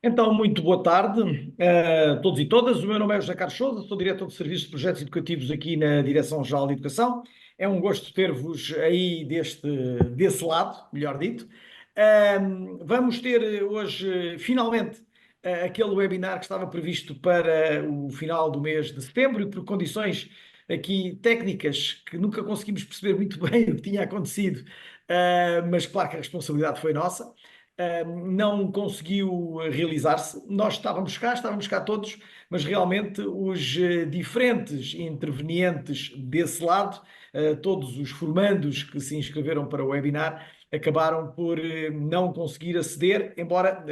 Então, muito boa tarde a todos e todas. O meu nome é José Carlos Sousa, sou diretor de Serviços de Projetos Educativos aqui na Direção-Geral de Educação. É um gosto ter-vos aí desse lado, melhor dito. Vamos ter hoje, finalmente, aquele webinar que estava previsto para o final do mês de setembro e por condições aqui técnicas que nunca conseguimos perceber muito bem o que tinha acontecido, mas claro que a responsabilidade foi nossa. Não conseguiu realizar-se. Nós estávamos cá todos, mas realmente os diferentes intervenientes desse lado, todos os formandos que se inscreveram para o webinar, acabaram por não conseguir aceder, embora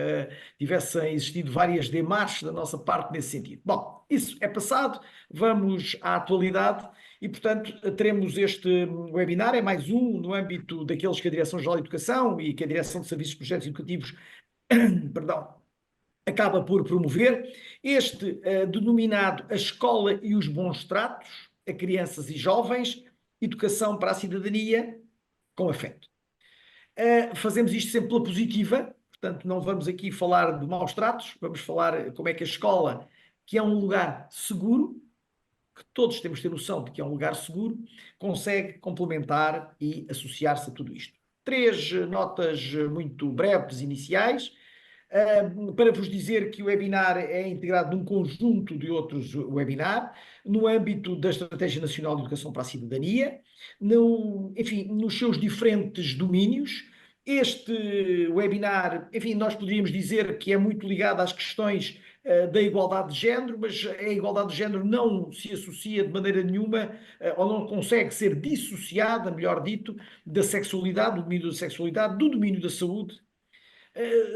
tivessem existido várias demarches da nossa parte nesse sentido. Bom, isso é passado, vamos à atualidade. E, portanto, teremos este webinar, é mais um no âmbito daqueles que a Direção-Geral de Educação e que a Direção de Serviços e Projetos Educativos, perdão, acaba por promover, este denominado A Escola e os Bons Tratos a Crianças e Jovens, Educação para a Cidadania com Afeto. Fazemos isto sempre pela positiva, portanto, não vamos aqui falar de maus tratos, vamos falar como é que a escola, que é um lugar seguro, que todos temos de ter noção de que é um lugar seguro, consegue complementar e associar-se a tudo isto. Três notas muito breves iniciais, para vos dizer que o webinar é integrado num conjunto de outros webinars, no âmbito da Estratégia Nacional de Educação para a Cidadania, enfim, nos seus diferentes domínios. Este webinar, enfim, nós poderíamos dizer que é muito ligado às questões da igualdade de género, mas a igualdade de género não se associa de maneira nenhuma, ou não consegue ser dissociada, melhor dito, da sexualidade, do domínio da sexualidade, do domínio da saúde,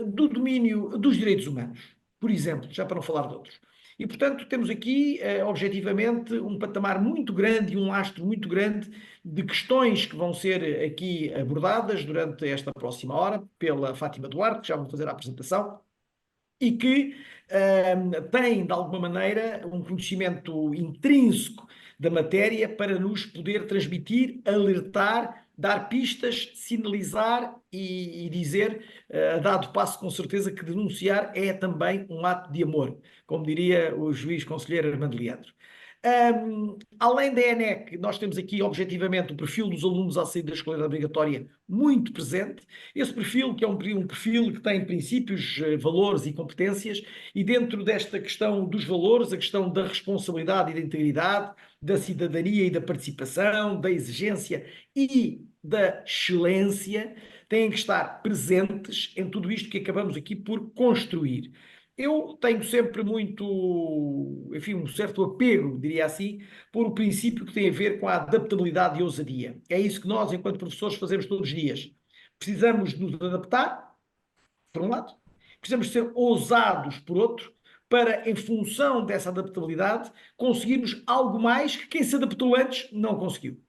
do domínio dos direitos humanos, por exemplo, já para não falar de outros. E, portanto, temos aqui, objetivamente, um patamar muito grande e um lastro muito grande de questões que vão ser aqui abordadas durante esta próxima hora pela Fátima Duarte, que já vou fazer a apresentação, e que tem, de alguma maneira, um conhecimento intrínseco da matéria para nos poder transmitir, alertar, dar pistas, sinalizar e dizer, a dado passo com certeza, que denunciar é também um ato de amor, como diria o juiz conselheiro Armando Leandro. Além da ENEC, nós temos aqui objetivamente o perfil dos alunos à saída da escolaridade obrigatória muito presente. Esse perfil, que é um perfil que tem princípios, valores e competências, e dentro desta questão dos valores, a questão da responsabilidade e da integridade, da cidadania e da participação, da exigência e da excelência, têm que estar presentes em tudo isto que acabamos aqui por construir. Eu tenho sempre muito, enfim, um certo apego, diria assim, por o princípio que tem a ver com a adaptabilidade e ousadia. É isso que nós, enquanto professores, fazemos todos os dias. Precisamos nos adaptar, por um lado, precisamos ser ousados, por outro, para, em função dessa adaptabilidade, conseguirmos algo mais que quem se adaptou antes não conseguiu.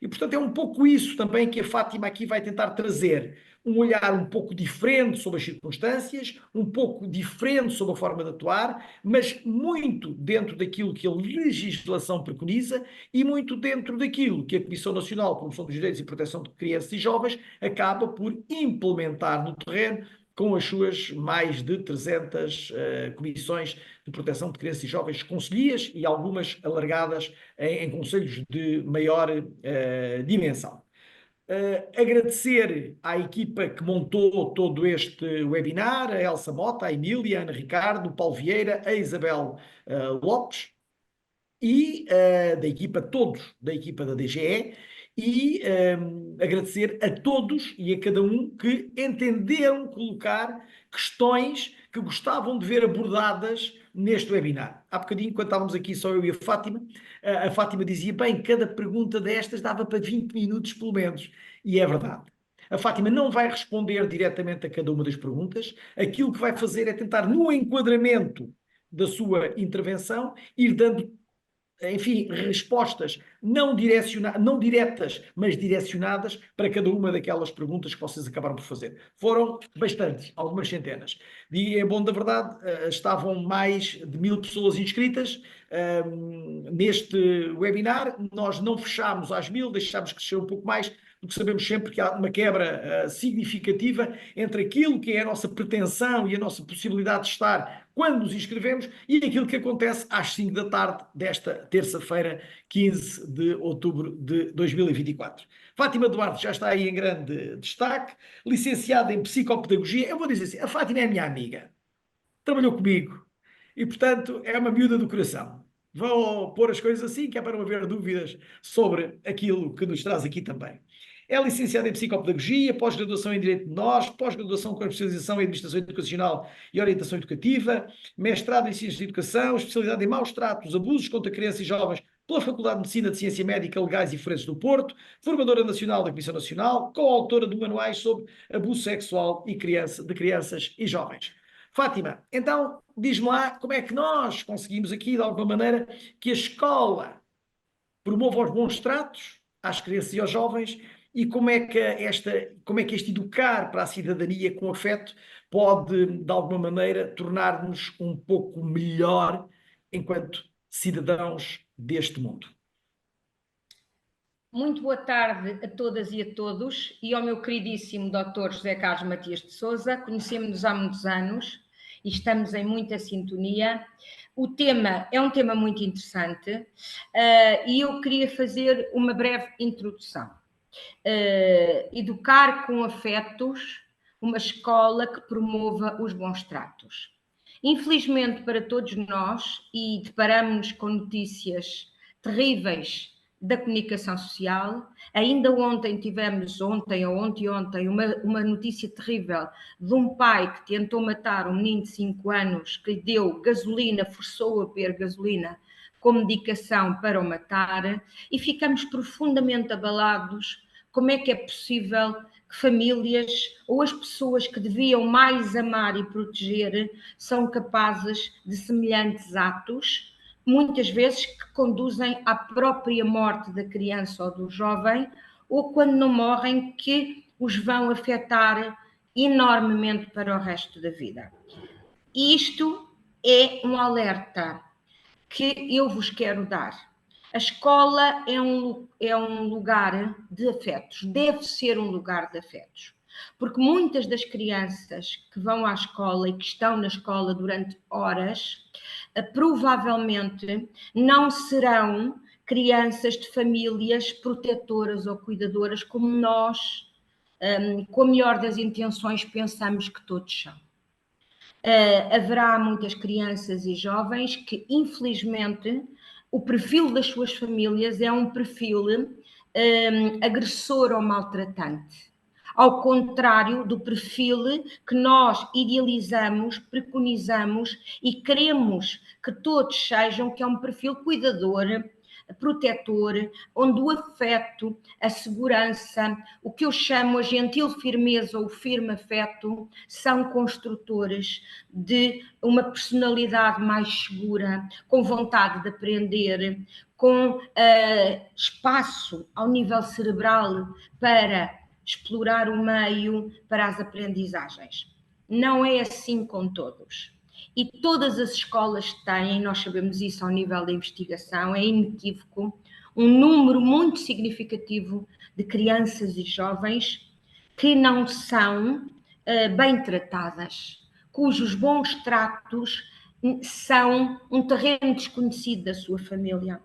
E, portanto, é um pouco isso também que a Fátima aqui vai tentar trazer. Um olhar um pouco diferente sobre as circunstâncias, um pouco diferente sobre a forma de atuar, mas muito dentro daquilo que a legislação preconiza e muito dentro daquilo que a Comissão Nacional de Promoção dos Direitos e Proteção de Crianças e Jovens acaba por implementar no terreno com as suas mais de 300 comissões de proteção de crianças e jovens concelhias e algumas alargadas em conselhos de maior dimensão. Agradecer à equipa que montou todo este webinar, a Elsa Mota, a Emília, a Ana Ricardo, o Paulo Vieira, a Isabel Lopes, e da equipa, todos da equipa da DGE, e agradecer a todos e a cada um que entenderam colocar questões que gostavam de ver abordadas neste webinar. Há bocadinho, quando estávamos aqui só eu e a Fátima dizia, bem, cada pergunta destas dava para 20 minutos pelo menos, e é verdade. A Fátima não vai responder diretamente a cada uma das perguntas, aquilo que vai fazer é tentar, no enquadramento da sua intervenção, ir dando, enfim, respostas não diretas, mas direcionadas para cada uma daquelas perguntas que vocês acabaram por fazer. Foram bastantes, algumas centenas. E é bom, da verdade, estavam mais de 1000 pessoas inscritas neste webinar. Nós não fechámos às 1000, deixámos crescer um pouco mais, porque sabemos sempre que há uma quebra significativa entre aquilo que é a nossa pretensão e a nossa possibilidade de estar quando nos inscrevemos e aquilo que acontece às 5 da tarde desta terça-feira, 15 de outubro de 2024. Fátima Duarte já está aí em grande destaque, licenciada em Psicopedagogia. Eu vou dizer assim, a Fátima é minha amiga, trabalhou comigo e, portanto, é uma miúda do coração. Vou pôr as coisas assim, que é para não haver dúvidas sobre aquilo que nos traz aqui também. É licenciada em Psicopedagogia, pós-graduação em Direito de Nós, pós-graduação com especialização em Administração Educacional e Orientação Educativa, mestrado em Ciências de Educação, especialidade em Maus Tratos, Abusos contra Crianças e Jovens pela Faculdade de Medicina de Ciência Médica, Legais e Forenses do Porto, formadora nacional da Comissão Nacional, coautora de manuais sobre abuso sexual de crianças e jovens. Fátima, então diz-me lá como é que nós conseguimos aqui, de alguma maneira, que a escola promova os bons tratos às crianças e aos jovens e como é que este educar para a cidadania com afeto pode, de alguma maneira, tornar-nos um pouco melhor enquanto cidadãos deste mundo. Muito boa tarde a todas e a todos e ao meu queridíssimo Dr. José Carlos Matias de Sousa. Conhecemos-nos há muitos anos e estamos em muita sintonia. O tema é um tema muito interessante e eu queria fazer uma breve introdução. Educar com afetos, uma escola que promova os bons tratos. Infelizmente para todos nós, e deparamos-nos com notícias terríveis da comunicação social. Ainda ontem tivemos, ontem, uma notícia terrível de um pai que tentou matar um menino de 5 anos, que lhe deu gasolina, forçou a beber gasolina como medicação para o matar, e ficamos profundamente abalados. Como é que é possível que famílias ou as pessoas que deviam mais amar e proteger são capazes de semelhantes atos, muitas vezes que conduzem à própria morte da criança ou do jovem, ou quando não morrem, que os vão afetar enormemente para o resto da vida. Isto é um alerta que eu vos quero dar. A escola é um lugar de afetos, deve ser um lugar de afetos, porque muitas das crianças que vão à escola e que estão na escola durante horas, provavelmente não serão crianças de famílias protetoras ou cuidadoras como nós, com a melhor das intenções, pensamos que todos são. Haverá muitas crianças e jovens que, infelizmente, o perfil das suas famílias é um perfil agressor ou maltratante. Ao contrário do perfil que nós idealizamos, preconizamos e queremos que todos sejam, que é um perfil cuidador, protetor, onde o afeto, a segurança, o que eu chamo a gentil firmeza ou o firme afeto, são construtores de uma personalidade mais segura, com vontade de aprender, com espaço ao nível cerebral para explorar o meio para as aprendizagens. Não é assim com todos. E todas as escolas têm, nós sabemos isso ao nível da investigação, é inequívoco, um número muito significativo de crianças e jovens que não são bem tratadas, cujos bons tratos são um terreno desconhecido da sua família.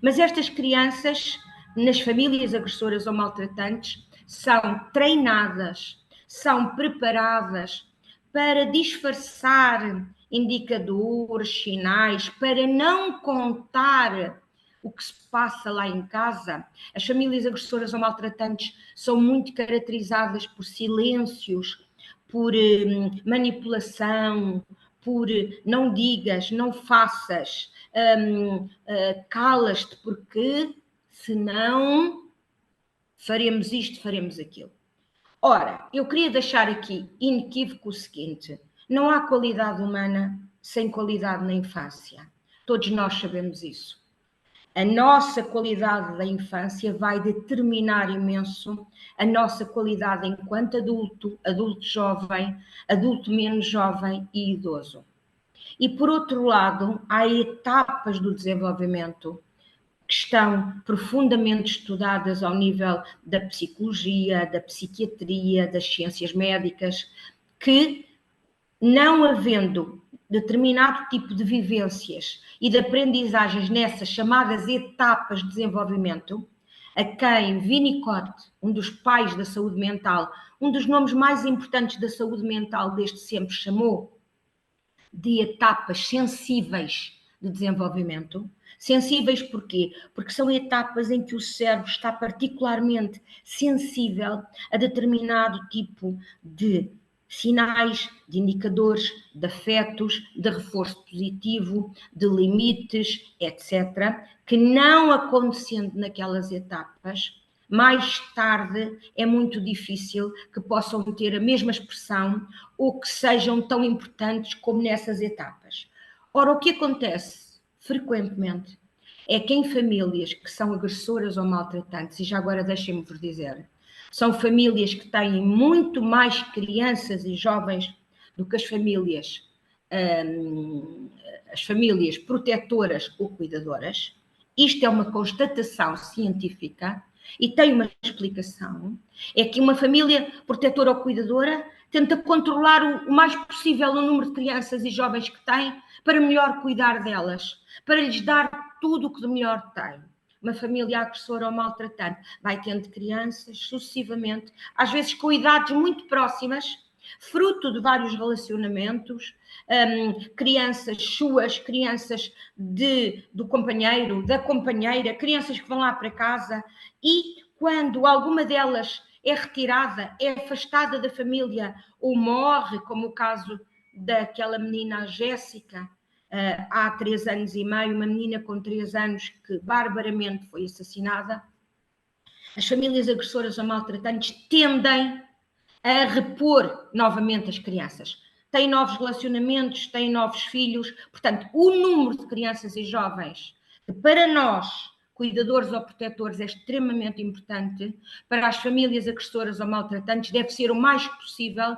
Mas estas crianças, nas famílias agressoras ou maltratantes, são treinadas, são preparadas para disfarçar indicadores, sinais, para não contar o que se passa lá em casa. As famílias agressoras ou maltratantes são muito caracterizadas por silêncios, por manipulação, por não digas, não faças, calas-te, porque senão faremos isto, faremos aquilo. Ora, eu queria deixar aqui inequívoco o seguinte: não há qualidade humana sem qualidade na infância. Todos nós sabemos isso. A nossa qualidade da infância vai determinar imenso a nossa qualidade enquanto adulto, adulto jovem, adulto menos jovem e idoso. E por outro lado, há etapas do desenvolvimento que estão profundamente estudadas ao nível da psicologia, da psiquiatria, das ciências médicas, que, não havendo determinado tipo de vivências e de aprendizagens nessas chamadas etapas de desenvolvimento, a quem Winnicott, um dos pais da saúde mental, um dos nomes mais importantes da saúde mental desde sempre, chamou de etapas sensíveis de desenvolvimento. Sensíveis porquê? Porque são etapas em que o cérebro está particularmente sensível a determinado tipo de sinais, de indicadores, de afetos, de reforço positivo, de limites, etc., que não acontecendo naquelas etapas, mais tarde é muito difícil que possam ter a mesma expressão ou que sejam tão importantes como nessas etapas. Ora, o que acontece frequentemente é que em famílias que são agressoras ou maltratantes, e já agora deixem-me vos dizer, são famílias que têm muito mais crianças e jovens do que as famílias protetoras ou cuidadoras. Isto é uma constatação científica e tem uma explicação. É que uma família protetora ou cuidadora tenta controlar o mais possível o número de crianças e jovens que tem para melhor cuidar delas, para lhes dar tudo o que de melhor tem. Uma família agressora ou maltratante vai tendo crianças sucessivamente, às vezes com idades muito próximas, fruto de vários relacionamentos, crianças suas, crianças do companheiro, da companheira, crianças que vão lá para casa, e quando alguma delas é retirada, é afastada da família ou morre, como o caso daquela menina, a Jéssica, há 3 anos e meio, uma menina com 3 anos que barbaramente foi assassinada, as famílias agressoras ou maltratantes tendem a repor novamente as crianças. Têm novos relacionamentos, têm novos filhos. Portanto, o número de crianças e jovens, que para nós, cuidadores ou protetores, é extremamente importante, para as famílias agressoras ou maltratantes deve ser o mais possível,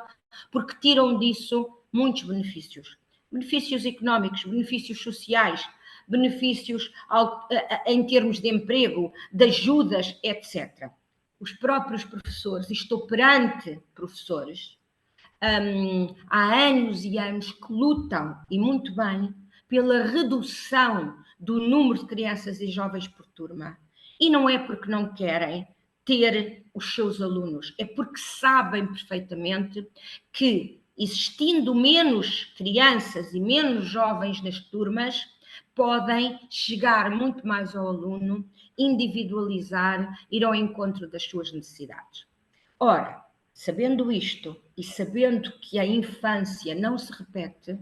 porque tiram disso muitos benefícios. Benefícios económicos, benefícios sociais, benefícios em termos de emprego, de ajudas, etc. Os próprios professores, estou perante professores, há anos e anos que lutam, e muito bem, pela redução do número de crianças e jovens por turma. E não é porque não querem ter os seus alunos, é porque sabem perfeitamente que, existindo menos crianças e menos jovens nas turmas, podem chegar muito mais ao aluno, individualizar, ir ao encontro das suas necessidades. Ora, sabendo isto e sabendo que a infância não se repete,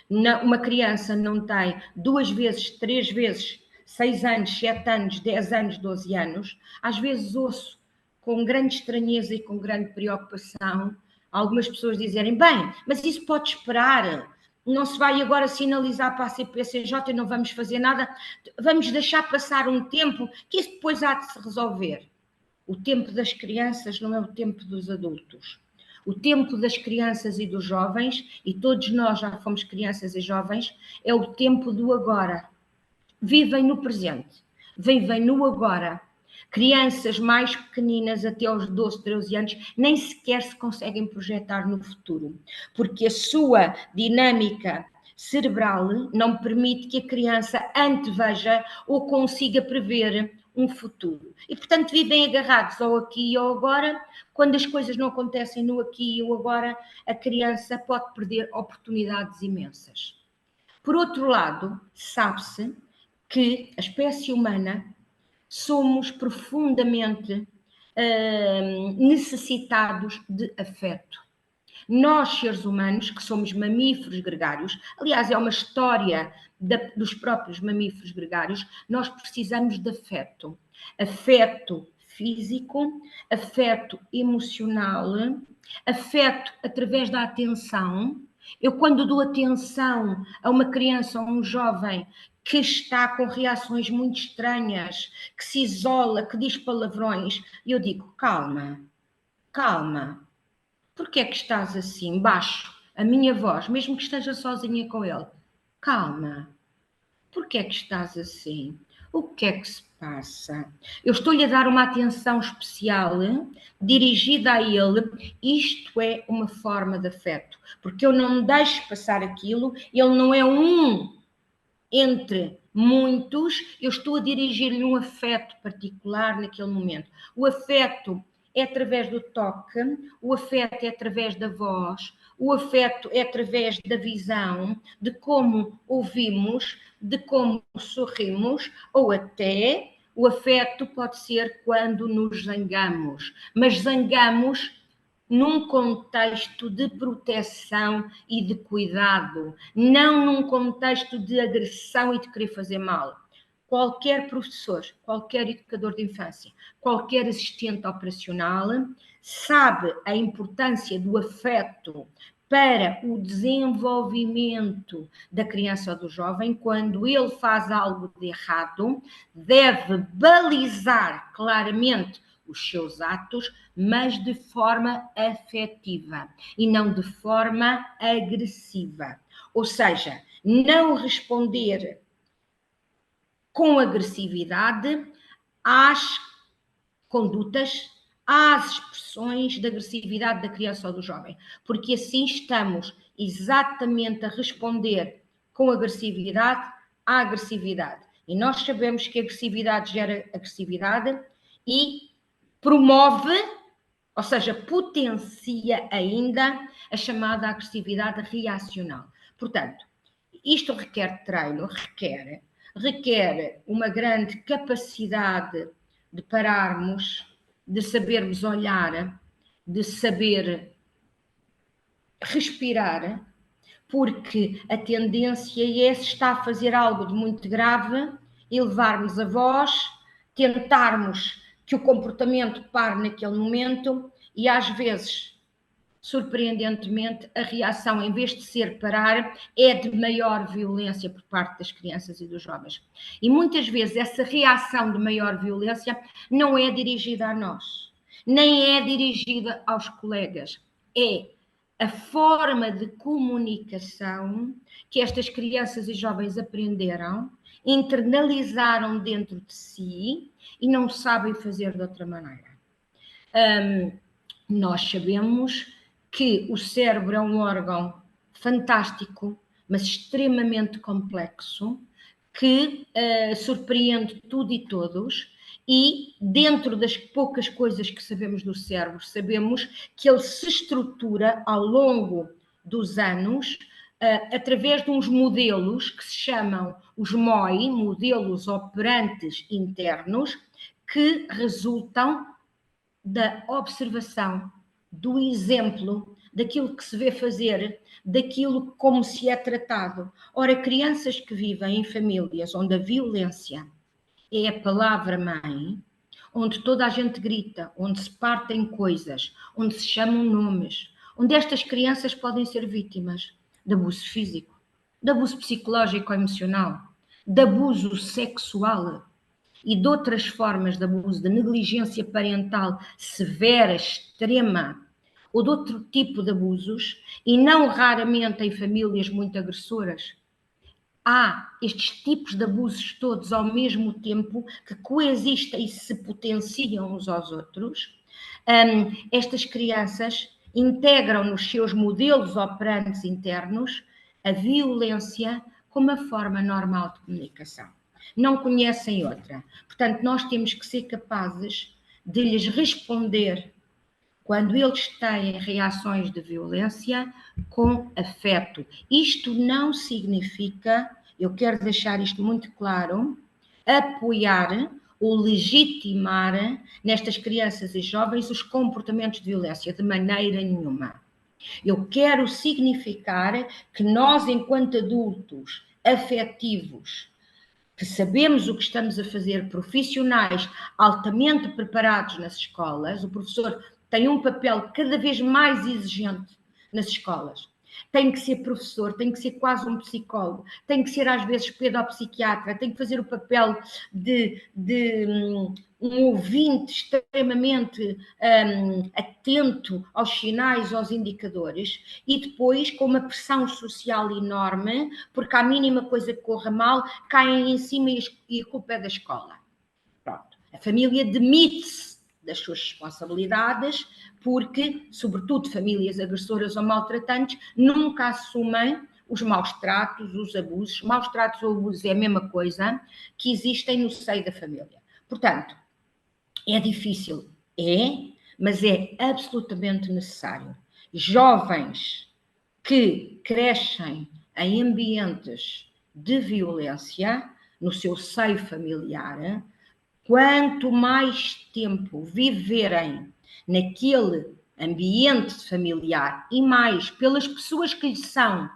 uma criança não tem 2 vezes, 3 vezes, 6 anos, 7 anos, 10 anos, 12 anos, às vezes ouço com grande estranheza e com grande preocupação algumas pessoas dizerem, bem, mas isso pode esperar, não se vai agora sinalizar para a CPCJ e não vamos fazer nada, vamos deixar passar um tempo que isso depois há de se resolver. O tempo das crianças não é o tempo dos adultos. O tempo das crianças e dos jovens, e todos nós já fomos crianças e jovens, é o tempo do agora. Vivem no presente, vivem no agora. Crianças mais pequeninas, até aos 12, 13 anos, nem sequer se conseguem projetar no futuro, porque a sua dinâmica cerebral não permite que a criança anteveja ou consiga prever um futuro. E, portanto, vivem agarrados ao aqui e ao agora. Quando as coisas não acontecem no aqui e o agora, a criança pode perder oportunidades imensas. Por outro lado, sabe-se que a espécie humana somos profundamente necessitados de afeto. Nós, seres humanos, que somos mamíferos gregários, aliás, é uma história dos próprios mamíferos gregários, nós precisamos de afeto. Afeto físico, afeto emocional, afeto através da atenção. Eu, quando dou atenção a uma criança ou a um jovem que está com reações muito estranhas, que se isola, que diz palavrões, eu digo, calma, calma. Porquê é que estás assim, baixo, a minha voz, mesmo que esteja sozinha com ele? Calma. Porquê é que estás assim? O que é que se passa? Eu estou-lhe a dar uma atenção especial dirigida a ele. Isto é uma forma de afeto, porque eu não me deixo passar aquilo, ele não é um entre muitos, eu estou a dirigir-lhe um afeto particular naquele momento. O afeto é através do toque, o afeto é através da voz, o afeto é através da visão, de como ouvimos, de como sorrimos, ou até o afeto pode ser quando nos zangamos, mas zangamos num contexto de proteção e de cuidado, não num contexto de agressão e de querer fazer mal. Qualquer professor, qualquer educador de infância, qualquer assistente operacional sabe a importância do afeto para o desenvolvimento da criança ou do jovem. Quando ele faz algo de errado, deve balizar claramente os seus atos, mas de forma afetiva e não de forma agressiva. Ou seja, não responder com agressividade às condutas, às expressões de agressividade da criança ou do jovem, porque assim estamos exatamente a responder com agressividade à agressividade. E nós sabemos que a agressividade gera agressividade e promove, ou seja, potencia ainda a chamada agressividade reacional. Portanto, isto requer treino, requer uma grande capacidade de pararmos, de sabermos olhar, de saber respirar, porque a tendência é, se está a fazer algo de muito grave, elevarmos a voz, tentarmos que o comportamento pare naquele momento e às vezes, surpreendentemente, a reação, em vez de ser parar, é de maior violência por parte das crianças e dos jovens. E muitas vezes essa reação de maior violência não é dirigida a nós, nem é dirigida aos colegas, é a forma de comunicação que estas crianças e jovens aprenderam, internalizaram dentro de si e não sabem fazer de outra maneira. Nós sabemos que o cérebro é um órgão fantástico, mas extremamente complexo, que surpreende tudo e todos, e dentro das poucas coisas que sabemos do cérebro, sabemos que ele se estrutura ao longo dos anos através de uns modelos que se chamam os MOI, modelos operantes internos, que resultam da observação, do exemplo, daquilo que se vê fazer, daquilo como se é tratado. Ora, crianças que vivem em famílias onde a violência é a palavra-mãe, onde toda a gente grita, onde se partem coisas, onde se chamam nomes, onde estas crianças podem ser vítimas de abuso físico, de abuso psicológico ou emocional, de abuso sexual e de outras formas de abuso, de negligência parental severa, extrema, ou de outro tipo de abusos, e não raramente em famílias muito agressoras. Há estes tipos de abusos todos ao mesmo tempo que coexistem e se potenciam uns aos outros. Estas crianças integram nos seus modelos operantes internos a violência como uma forma normal de comunicação. Não conhecem outra. Portanto, nós temos que ser capazes de lhes responder quando eles têm reações de violência com afeto. Isto não significa, eu quero deixar isto muito claro, apoiar ou legitimar nestas crianças e jovens os comportamentos de violência, de maneira nenhuma. Eu quero significar que nós, enquanto adultos afetivos, que sabemos o que estamos a fazer, profissionais altamente preparados nas escolas, o professor tem um papel cada vez mais exigente nas escolas. tem que ser professor, tem que ser quase um psicólogo, tem que ser às vezes pedopsiquiatra, tem que fazer o papel de um ouvinte extremamente atento aos sinais, aos indicadores, e depois com uma pressão social enorme, porque a mínima coisa que corra mal, caem em cima e a culpa é da escola. Pronto. A família demite-se das suas responsabilidades, porque, sobretudo, famílias agressoras ou maltratantes nunca assumem os maus tratos, os abusos. Maus tratos ou abusos é a mesma coisa que existem no seio da família. Portanto, é difícil, mas é absolutamente necessário. Jovens que crescem em ambientes de violência no seu seio familiar, quanto mais tempo viverem naquele ambiente familiar e mais pelas pessoas que lhe são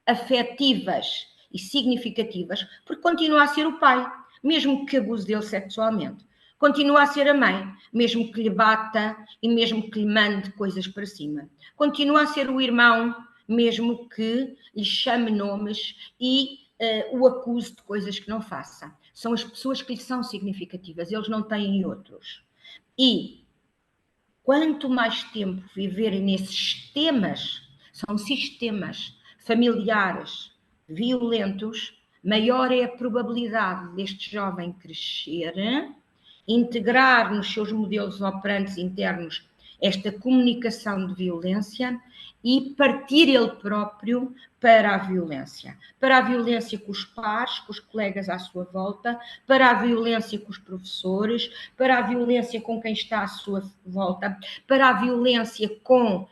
afetivas e significativas, porque continua a ser o pai, mesmo que abuse dele sexualmente. Continua a ser a mãe, mesmo que lhe bata e mesmo que lhe mande coisas para cima. Continua a ser o irmão, mesmo que lhe chame nomes e o acuse de coisas que não faça. São as pessoas que lhe são significativas, eles não têm outros. E quanto mais tempo viverem nesses sistemas, são sistemas familiares violentos, maior é a probabilidade deste jovem crescer, integrar nos seus modelos operantes internos esta comunicação de violência e partir ele próprio para a violência com os pares, com os colegas à sua volta, para a violência com os professores, para a violência com quem está à sua volta, para a violência com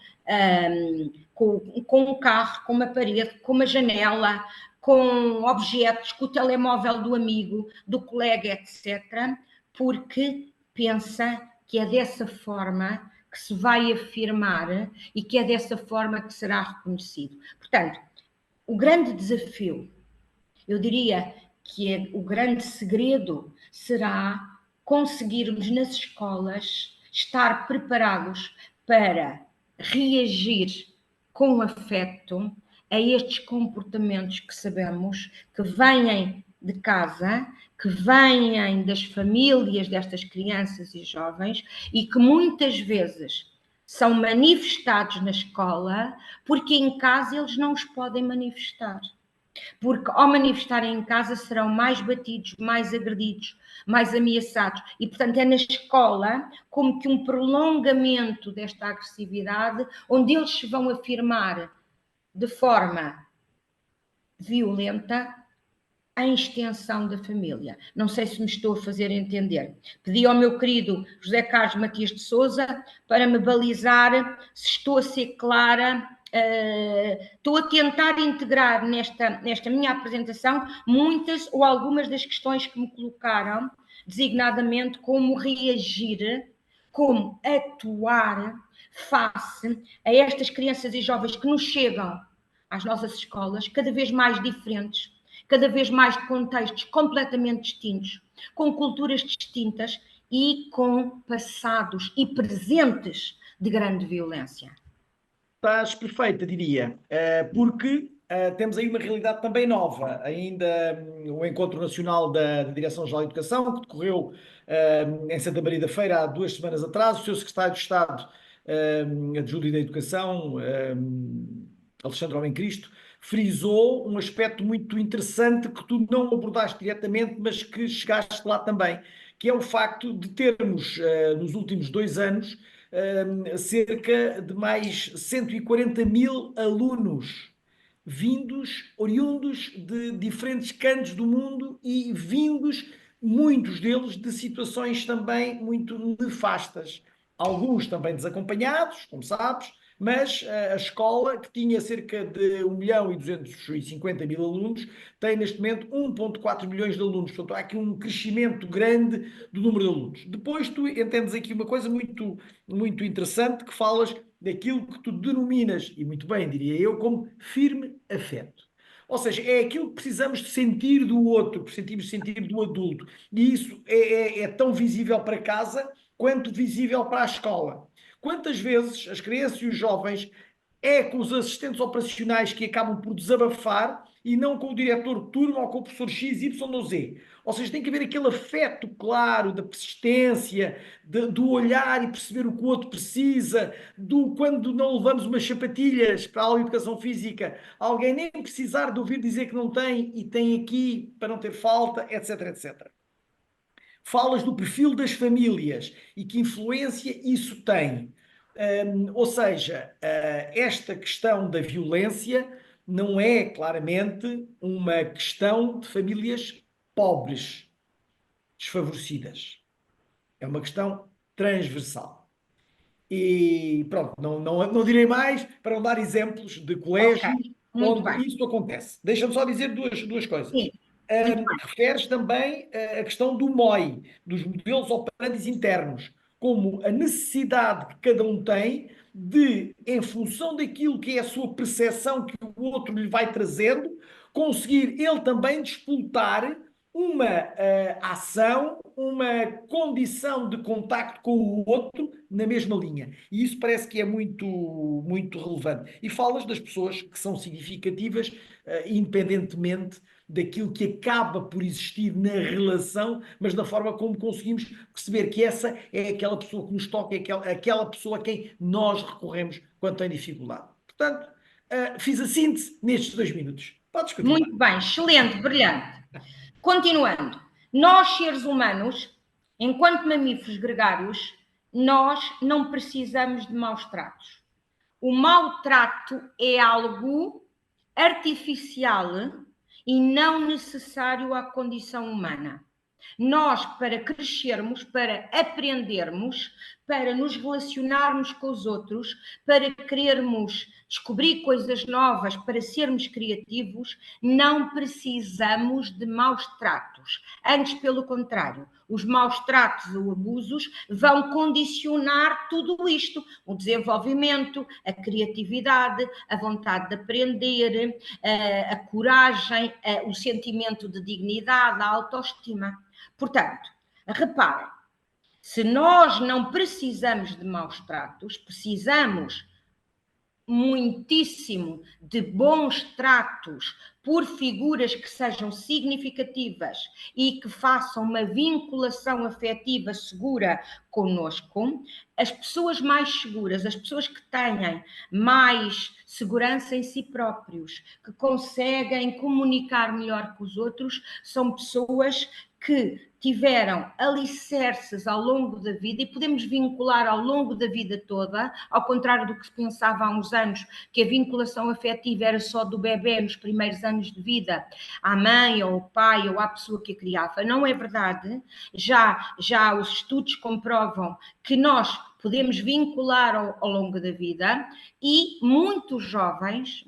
um carro, com uma parede, com uma janela, com objetos, com o telemóvel do amigo, do colega, etc., porque pensa que é dessa forma que se vai afirmar e que é dessa forma que será reconhecido. Portanto, o grande desafio, eu diria que o grande segredo será conseguirmos nas escolas estar preparados para reagir com afeto a estes comportamentos que sabemos que vêm de casa, que vêm das famílias destas crianças e jovens e que muitas vezes são manifestados na escola porque em casa eles não os podem manifestar. Porque ao manifestarem em casa serão mais batidos, mais agredidos, mais ameaçados. E, portanto, é na escola como que um prolongamento desta agressividade, onde eles se vão afirmar de forma violenta em extensão da família. Não sei se me estou a fazer entender. Pedi ao meu querido José Carlos Matias de Sousa para me balizar se estou a ser clara. Estou a tentar integrar nesta minha apresentação muitas ou algumas das questões que me colocaram, designadamente como reagir, como atuar face a estas crianças e jovens que nos chegam às nossas escolas, cada vez mais diferentes, cada vez mais de contextos completamente distintos, com culturas distintas e com passados e presentes de grande violência. Estás perfeita, diria, porque temos aí uma realidade também nova. Ainda o Encontro Nacional da Direção-Geral de Educação, que decorreu em Santa Maria da Feira há 2 semanas atrás, o seu secretário de Estado adjunto da Educação, Alexandre Homem Cristo, frisou um aspecto muito interessante que tu não abordaste diretamente, mas que chegaste lá também, que é o facto de termos, nos últimos 2 anos, cerca de mais 140 mil alunos oriundos de diferentes cantos do mundo e vindos, muitos deles, de situações também muito nefastas. Alguns também desacompanhados, como sabes, mas a escola, que tinha cerca de 1.250.000 alunos, tem neste momento 1,4 milhões de alunos. Portanto, há aqui um crescimento grande do número de alunos. Depois tu entendes aqui uma coisa muito, muito interessante, que falas daquilo que tu denominas, e muito bem, diria eu, como firme afeto. Ou seja, é aquilo que precisamos de sentir do outro, que sentimos sentir do adulto. E isso é tão visível para casa quanto visível para a escola. Quantas vezes as crianças e os jovens é com os assistentes operacionais que acabam por desabafar e não com o diretor de turma ou com o professor X, Y ou Z. Ou seja, tem que haver aquele afeto claro da persistência, do olhar e perceber o que o outro precisa, do quando não levamos umas sapatilhas para a aula de educação física, alguém nem precisar de ouvir dizer que não tem e tem aqui para não ter falta, etc, etc. Falas do perfil das famílias e que influência isso tem. Ou seja, esta questão da violência não é claramente uma questão de famílias pobres, desfavorecidas. É uma questão transversal. E pronto, não direi mais para não dar exemplos de Ok, colégios muito onde bem. isso acontece. Deixa-me só dizer duas coisas. Sim, muito bem. Referes também a questão do MOI, dos modelos operantes internos, como a necessidade que cada um tem de, em função daquilo que é a sua percepção que o outro lhe vai trazendo, conseguir ele também disputar uma ação, uma condição de contacto com o outro na mesma linha. E isso parece que é muito relevante. E falas das pessoas que são significativas, independentemente daquilo que acaba por existir na relação, mas da forma como conseguimos perceber que essa é aquela pessoa que nos toca, é aquela pessoa a quem nós recorremos quando tem dificuldade. Portanto, fiz a síntese nestes 2 minutos. Podes continuar. Muito bem, excelente, brilhante. Continuando, nós seres humanos, enquanto mamíferos gregários, nós não precisamos de maus tratos. O mau trato é algo artificial e não necessário à condição humana. Nós, para crescermos, para aprendermos, para nos relacionarmos com os outros, para querermos descobrir coisas novas, para sermos criativos, não precisamos de maus tratos. Antes, pelo contrário, os maus tratos ou abusos vão condicionar tudo isto: o desenvolvimento, a criatividade, a vontade de aprender, a coragem, o sentimento de dignidade, a autoestima. Portanto, reparem, se nós não precisamos de maus tratos, precisamos muitíssimo de bons tratos por figuras que sejam significativas e que façam uma vinculação afetiva segura conosco, as pessoas mais seguras, as pessoas que têm mais segurança em si próprios, que conseguem comunicar melhor com os outros, são pessoas que tiveram alicerces ao longo da vida e podemos vincular ao longo da vida toda, ao contrário do que se pensava há uns anos, que a vinculação afetiva era só do bebê nos primeiros anos de vida, à mãe ou ao pai ou à pessoa que a criava. Não é verdade. Já os estudos comprovam que nós podemos vincular ao longo da vida e muitos jovens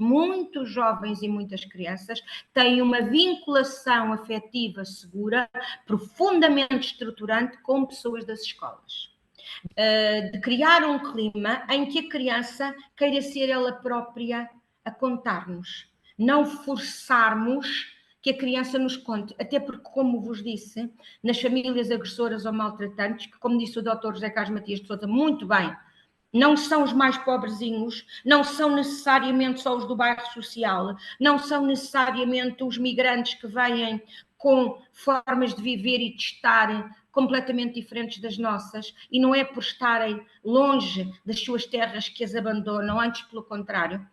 e muitas crianças têm uma vinculação afetiva segura, profundamente estruturante com pessoas das escolas. De criar um clima em que a criança queira ser ela própria a contar-nos, não forçarmos que a criança nos conte, até porque, como vos disse, nas famílias agressoras ou maltratantes, que, como disse o Dr. José Carlos Matias de Sousa muito bem, não são os mais pobrezinhos, não são necessariamente só os do bairro social, não são necessariamente os migrantes que vêm com formas de viver e de estar completamente diferentes das nossas, e não é por estarem longe das suas terras que as abandonam, antes pelo contrário.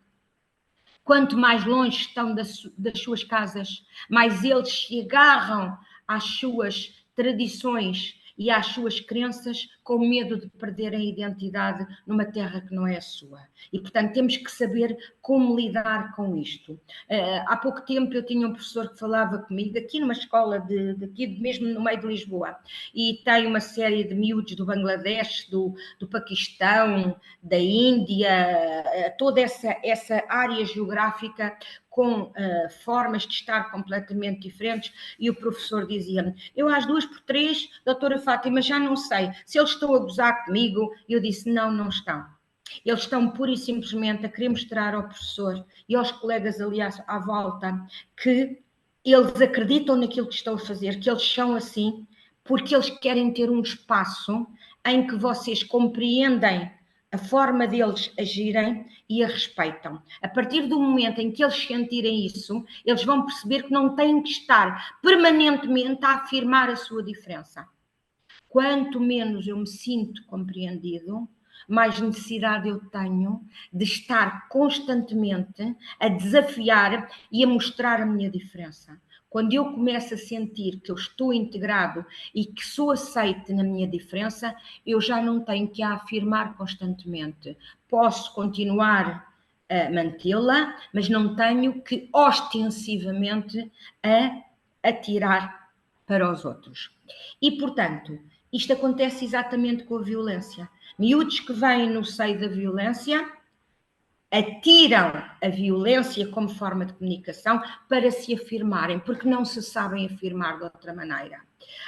Quanto mais longe estão das suas casas, mais eles se agarram às suas tradições e às suas crenças, com medo de perderem a identidade numa terra que não é a sua. E, portanto, temos que saber como lidar com isto. Há pouco tempo eu tinha um professor que falava comigo, aqui numa escola aqui mesmo no meio de Lisboa, e tem uma série de miúdos do Bangladesh, do Paquistão, da Índia, toda essa área geográfica com formas de estar completamente diferentes, e o professor dizia-me: eu às 2x3, doutora Fátima, já não sei se eles estão a gozar comigo. Eu disse: não estão. Eles estão pura e simplesmente a querer mostrar ao professor e aos colegas ali à volta que eles acreditam naquilo que estão a fazer, que eles são assim, porque eles querem ter um espaço em que vocês compreendem a forma deles agirem e a respeitam. A partir do momento em que eles sentirem isso, eles vão perceber que não têm que estar permanentemente a afirmar a sua diferença. Quanto menos eu me sinto compreendido, mais necessidade eu tenho de estar constantemente a desafiar e a mostrar a minha diferença. Quando eu começo a sentir que eu estou integrado e que sou aceite na minha diferença, eu já não tenho que a afirmar constantemente. Posso continuar a mantê-la, mas não tenho que ostensivamente a atirar para os outros. E, portanto, isto acontece exatamente com a violência. Miúdos que vêm no seio da violência atiram a violência como forma de comunicação para se afirmarem, porque não se sabem afirmar de outra maneira.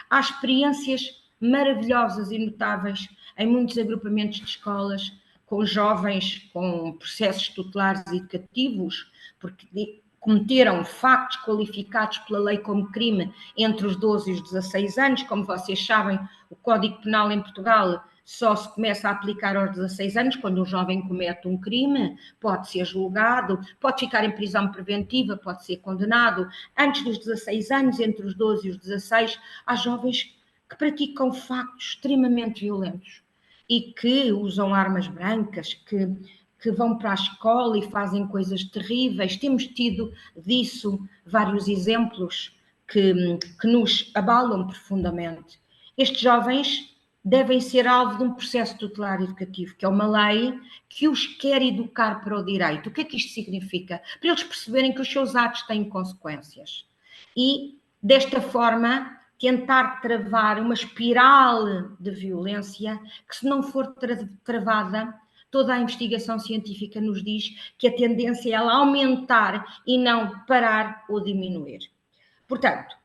Há experiências maravilhosas e notáveis em muitos agrupamentos de escolas, com jovens com processos tutelares educativos, porque cometeram factos qualificados pela lei como crime entre os 12 e os 16 anos. Como vocês sabem, o Código Penal em Portugal só se começa a aplicar aos 16 anos, quando um jovem comete um crime, pode ser julgado, pode ficar em prisão preventiva, pode ser condenado. Antes dos 16 anos, entre os 12 e os 16, há jovens que praticam factos extremamente violentos e que usam armas brancas, que vão para a escola e fazem coisas terríveis. Temos tido disso vários exemplos que nos abalam profundamente. Estes jovens devem ser alvo de um processo tutelar educativo, que é uma lei que os quer educar para o direito. O que é que isto significa? Para eles perceberem que os seus atos têm consequências. E, desta forma, tentar travar uma espiral de violência que, se não for travada, toda a investigação científica nos diz que a tendência é ela aumentar e não parar ou diminuir. Portanto,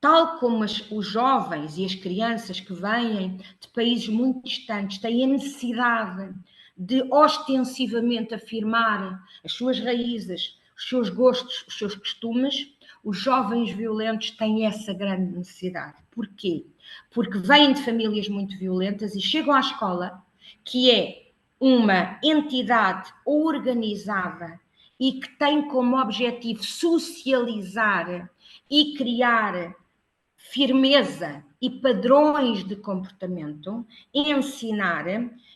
tal como os jovens e as crianças que vêm de países muito distantes têm a necessidade de ostensivamente afirmar as suas raízes, os seus gostos, os seus costumes, os jovens violentos têm essa grande necessidade. Porquê? Porque vêm de famílias muito violentas e chegam à escola, que é uma entidade organizada e que tem como objetivo socializar e criar firmeza e padrões de comportamento, ensinar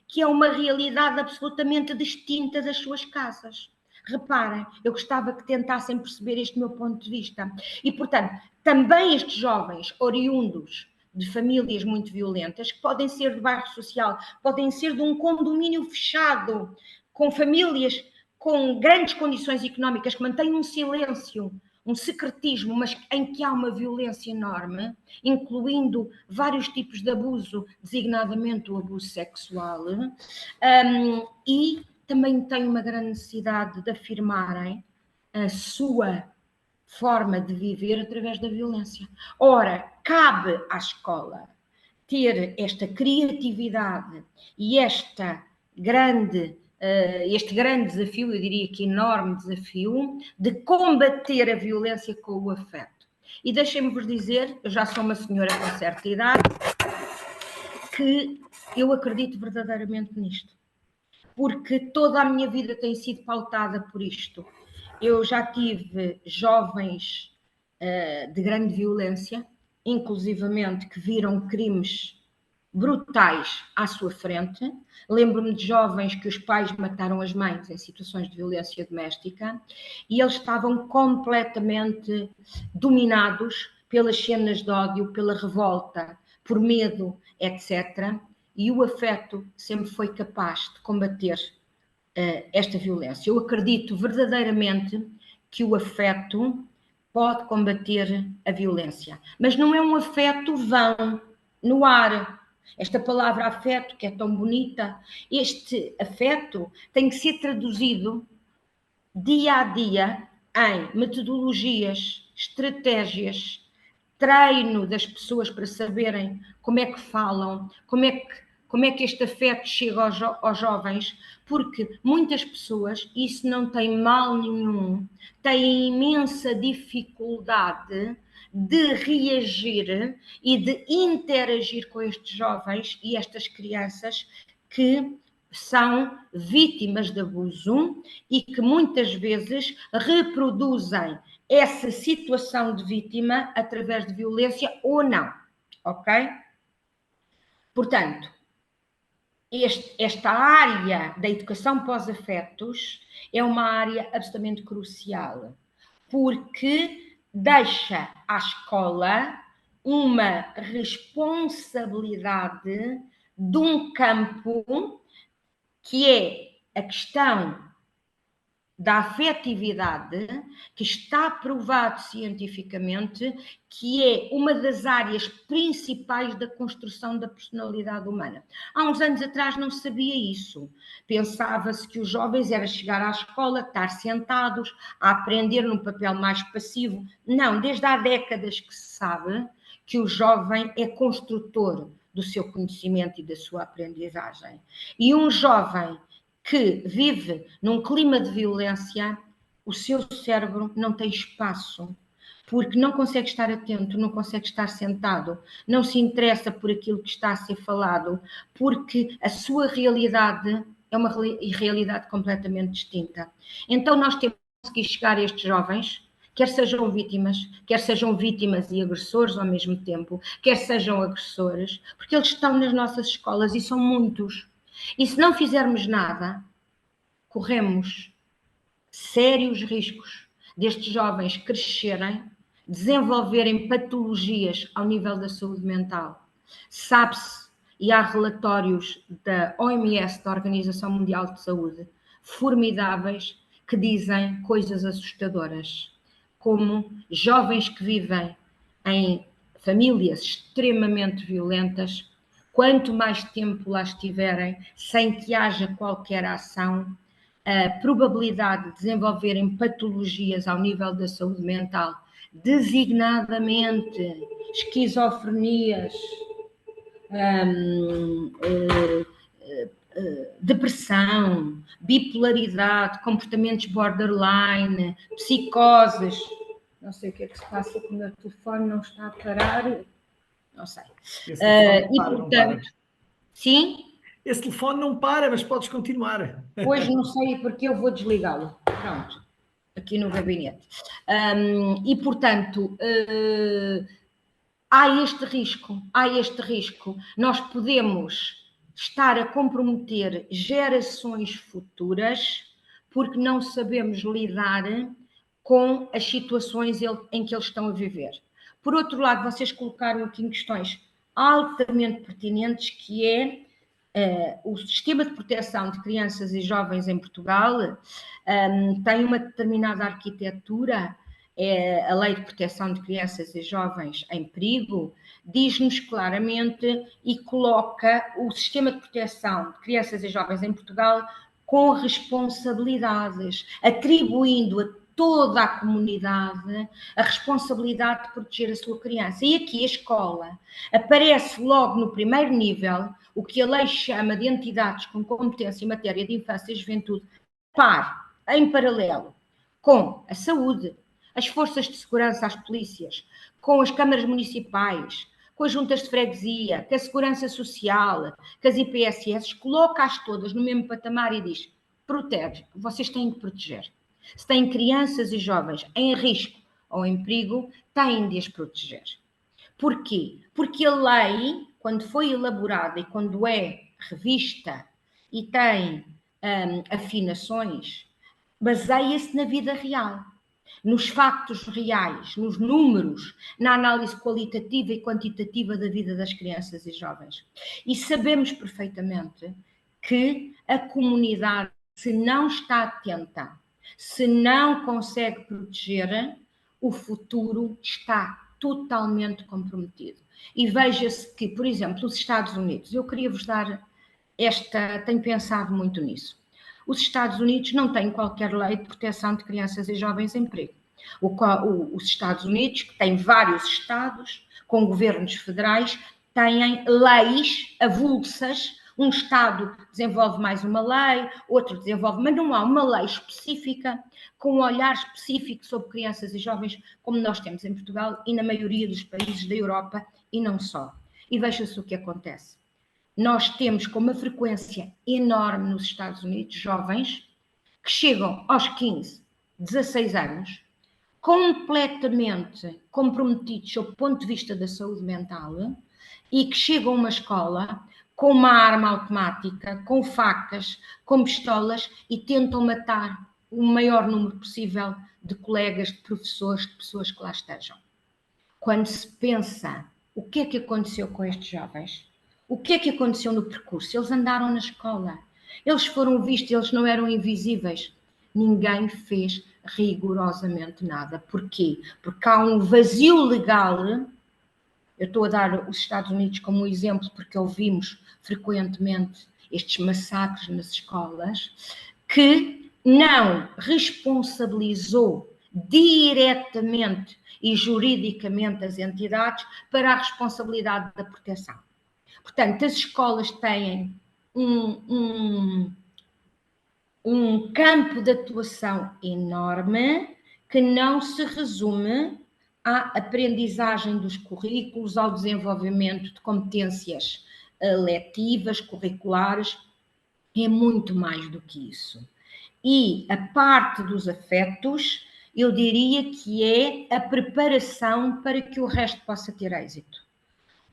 que é uma realidade absolutamente distinta das suas casas. Reparem, eu gostava que tentassem perceber este meu ponto de vista. E, portanto, também estes jovens oriundos de famílias muito violentas, que podem ser de bairro social, podem ser de um condomínio fechado, com famílias com grandes condições económicas, que mantêm um silêncio, um secretismo, mas em que há uma violência enorme, incluindo vários tipos de abuso, designadamente o abuso sexual, e também têm uma grande necessidade de afirmarem a sua forma de viver através da violência. Ora, cabe à escola ter esta criatividade e este grande desafio, eu diria que enorme desafio, de combater a violência com o afeto. E deixem-me-vos dizer, eu já sou uma senhora com certa idade, que eu acredito verdadeiramente nisto, porque toda a minha vida tem sido pautada por isto. Eu já tive jovens de grande violência, inclusivamente que viram crimes brutais à sua frente. Lembro-me de jovens que os pais mataram as mães em situações de violência doméstica e eles estavam completamente dominados pelas cenas de ódio, pela revolta, por medo, etc. E o afeto sempre foi capaz de combater esta violência. Eu acredito verdadeiramente que o afeto pode combater a violência, mas não é um afeto vão, no ar. Esta palavra afeto, que é tão bonita, este afeto tem que ser traduzido dia a dia em metodologias, estratégias, treino das pessoas para saberem como é que falam, como é que este afeto chega aos jovens, porque muitas pessoas, isso não tem mal nenhum, têm imensa dificuldade de reagir e de interagir com estes jovens e estas crianças que são vítimas de abuso e que muitas vezes reproduzem essa situação de vítima através de violência ou não, ok? Portanto, esta área da educação pós-afetos é uma área absolutamente crucial, porque deixa à escola uma responsabilidade de um campo que é a questão da afetividade, que está provado cientificamente que é uma das áreas principais da construção da personalidade humana. Há uns anos atrás não se sabia isso. Pensava-se que os jovens era chegar à escola, estar sentados, a aprender num papel mais passivo. Não, desde há décadas que se sabe que o jovem é construtor do seu conhecimento e da sua aprendizagem. E um jovem que vive num clima de violência, o seu cérebro não tem espaço, porque não consegue estar atento, não consegue estar sentado, não se interessa por aquilo que está a ser falado, porque a sua realidade é uma realidade completamente distinta. Então nós temos que chegar a estes jovens, quer sejam vítimas e agressores ao mesmo tempo, quer sejam agressores, porque eles estão nas nossas escolas e são muitos. E se não fizermos nada, corremos sérios riscos destes jovens crescerem, desenvolverem patologias ao nível da saúde mental. Sabe-se, e há relatórios da OMS, da Organização Mundial de Saúde, formidáveis, que dizem coisas assustadoras, como jovens que vivem em famílias extremamente violentas, quanto mais tempo lá estiverem, sem que haja qualquer ação, a probabilidade de desenvolverem patologias ao nível da saúde mental, designadamente esquizofrenias, depressão, bipolaridade, comportamentos borderline, psicoses. Não sei o que é que se passa, que o meu telefone não está a parar. Não sei. E portanto, sim? Esse telefone não para, mas podes continuar. Pois não sei porque eu vou desligá-lo. Pronto, aqui no gabinete. E portanto, há este risco. Nós podemos estar a comprometer gerações futuras porque não sabemos lidar com as situações em que eles estão a viver. Por outro lado, vocês colocaram aqui em questões altamente pertinentes, que é o sistema de proteção de crianças e jovens em Portugal tem uma determinada arquitetura. A Lei de Proteção de Crianças e Jovens em Perigo diz-nos claramente e coloca o sistema de proteção de crianças e jovens em Portugal com responsabilidades, atribuindo a toda a comunidade a responsabilidade de proteger a sua criança. E aqui a escola aparece logo no primeiro nível, o que a lei chama de entidades com competência em matéria de infância e juventude, em paralelo com a saúde, as forças de segurança, as polícias, com as câmaras municipais, com as juntas de freguesia, com a segurança social, com as IPSS, coloca-as todas no mesmo patamar e diz: protege, vocês têm que proteger. Se têm crianças e jovens em risco ou em perigo, têm de as proteger. Porquê? Porque a lei, quando foi elaborada e quando é revista e tem afinações, baseia-se na vida real, nos factos reais, nos números, na análise qualitativa e quantitativa da vida das crianças e jovens. E sabemos perfeitamente que a comunidade, se não está atenta, se não consegue proteger, o futuro está totalmente comprometido. E veja-se que, por exemplo, os Estados Unidos, eu queria vos dar tenho pensado muito nisso. Os Estados Unidos não têm qualquer lei de proteção de crianças e jovens em perigo. Os Estados Unidos, que têm vários estados, com governos federais, têm leis avulsas. Um estado desenvolve mais uma lei, outro desenvolve, mas não há uma lei específica, com um olhar específico sobre crianças e jovens, como nós temos em Portugal e na maioria dos países da Europa, e não só. E veja-se o que acontece. nós temos com uma frequência enorme nos Estados Unidos jovens que chegam aos 15, 16 anos completamente comprometidos sob o ponto de vista da saúde mental e que chegam a uma escola com uma arma automática, com facas, com pistolas e tentam matar o maior número possível de colegas, de professores, de pessoas que lá estejam. Quando se pensa o que é que aconteceu com estes jovens, o que é que aconteceu no percurso, eles andaram na escola, eles foram vistos, eles não eram invisíveis. Ninguém fez rigorosamente nada. Porquê? Porque há um vazio legal. Eu estou a dar os Estados Unidos como um exemplo porque ouvimos frequentemente estes massacres nas escolas, que não responsabilizou diretamente e juridicamente as entidades para a responsabilidade da proteção. Portanto, as escolas têm um campo de atuação enorme que não se resume à aprendizagem dos currículos, ao desenvolvimento de competências letivas, curriculares, é muito mais do que isso. E a parte dos afetos, eu diria que é a preparação para que o resto possa ter êxito.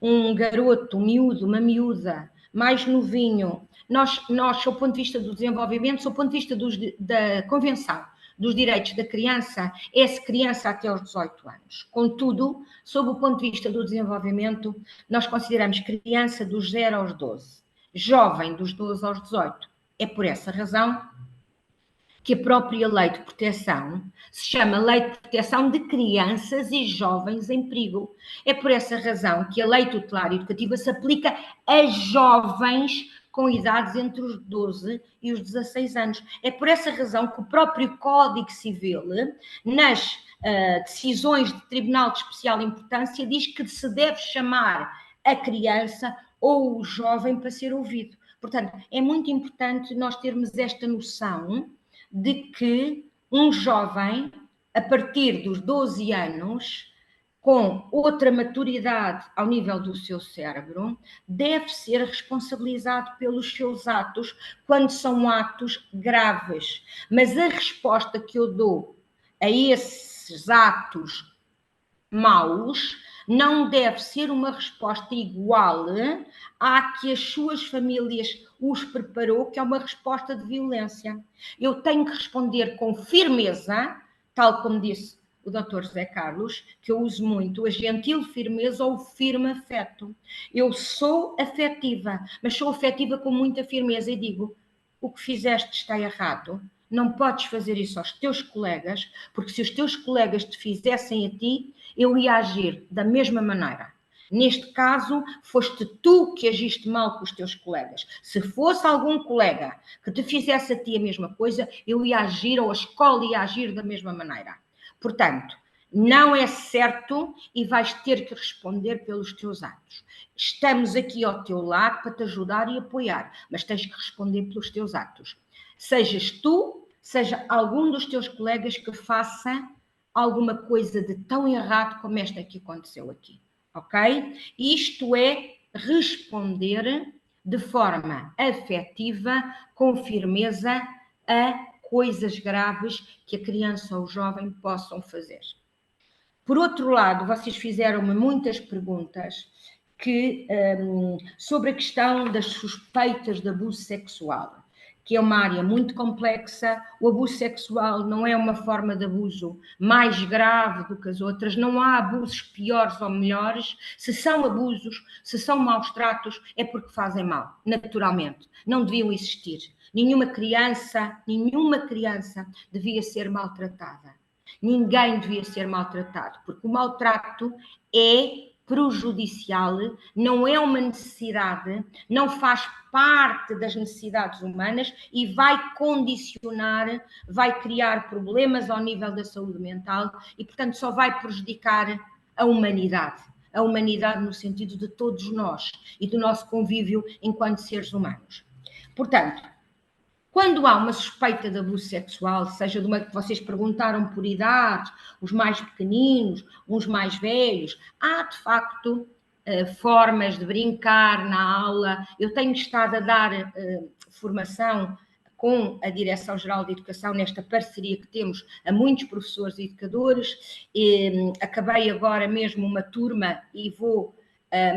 Um garoto, um miúdo, uma miúda, mais novinho, nós, sob o ponto de vista do desenvolvimento, sob o ponto de vista da Convenção dos Direitos da Criança, é-se criança até aos 18 anos. Contudo, sob o ponto de vista do desenvolvimento, nós consideramos criança dos 0 aos 12, jovem dos 12 aos 18. É por essa razão que a própria lei de proteção se chama Lei de Proteção de Crianças e Jovens em Perigo. É por essa razão que a Lei Tutelar Educativa se aplica a jovens com idades entre os 12 e os 16 anos. É por essa razão que o próprio Código Civil, nas decisões de Tribunal de Especial Importância, diz que se deve chamar a criança ou o jovem para ser ouvido. Portanto, é muito importante nós termos esta noção de que um jovem, a partir dos 12 anos, com outra maturidade ao nível do seu cérebro, deve ser responsabilizado pelos seus atos quando são atos graves. Mas a resposta que eu dou a esses atos maus não deve ser uma resposta igual à que as suas famílias os preparou, que é uma resposta de violência. Eu tenho que responder com firmeza, tal como disse o Dr. José Carlos, que eu uso muito, a gentil firmeza ou o firme afeto. Eu sou afetiva, mas sou afetiva com muita firmeza e digo, o que fizeste está errado. Não podes fazer isso aos teus colegas, porque se os teus colegas te fizessem a ti, eu ia agir da mesma maneira. Neste caso, foste tu que agiste mal com os teus colegas. Se fosse algum colega que te fizesse a ti a mesma coisa, eu ia agir, ou a escola ia agir da mesma maneira. Portanto, não é certo e vais ter que responder pelos teus atos. Estamos aqui ao teu lado para te ajudar e apoiar, mas tens que responder pelos teus atos. Sejas tu, seja algum dos teus colegas que faça alguma coisa de tão errado como esta que aconteceu aqui, ok? Isto é responder de forma afetiva, com firmeza, a coisas graves que a criança ou o jovem possam fazer. Por outro lado, vocês fizeram-me muitas perguntas sobre a questão das suspeitas de abuso sexual, que é uma área muito complexa. O abuso sexual não é uma forma de abuso mais grave do que as outras, não há abusos piores ou melhores. Se são abusos, se são maus tratos, é porque fazem mal, naturalmente. Não deviam existir. Nenhuma criança devia ser maltratada. Ninguém devia ser maltratado, porque o maltrato é prejudicial, não é uma necessidade, não faz parte das necessidades humanas e vai condicionar, vai criar problemas ao nível da saúde mental e, portanto, só vai prejudicar a humanidade no sentido de todos nós e do nosso convívio enquanto seres humanos. Portanto, quando há uma suspeita de abuso sexual, seja de uma que vocês perguntaram por idade, os mais pequeninos, uns mais velhos, há de facto formas de brincar na aula. Eu tenho estado a dar formação com a Direção-Geral de Educação, nesta parceria que temos a muitos professores e educadores. Acabei agora mesmo uma turma e vou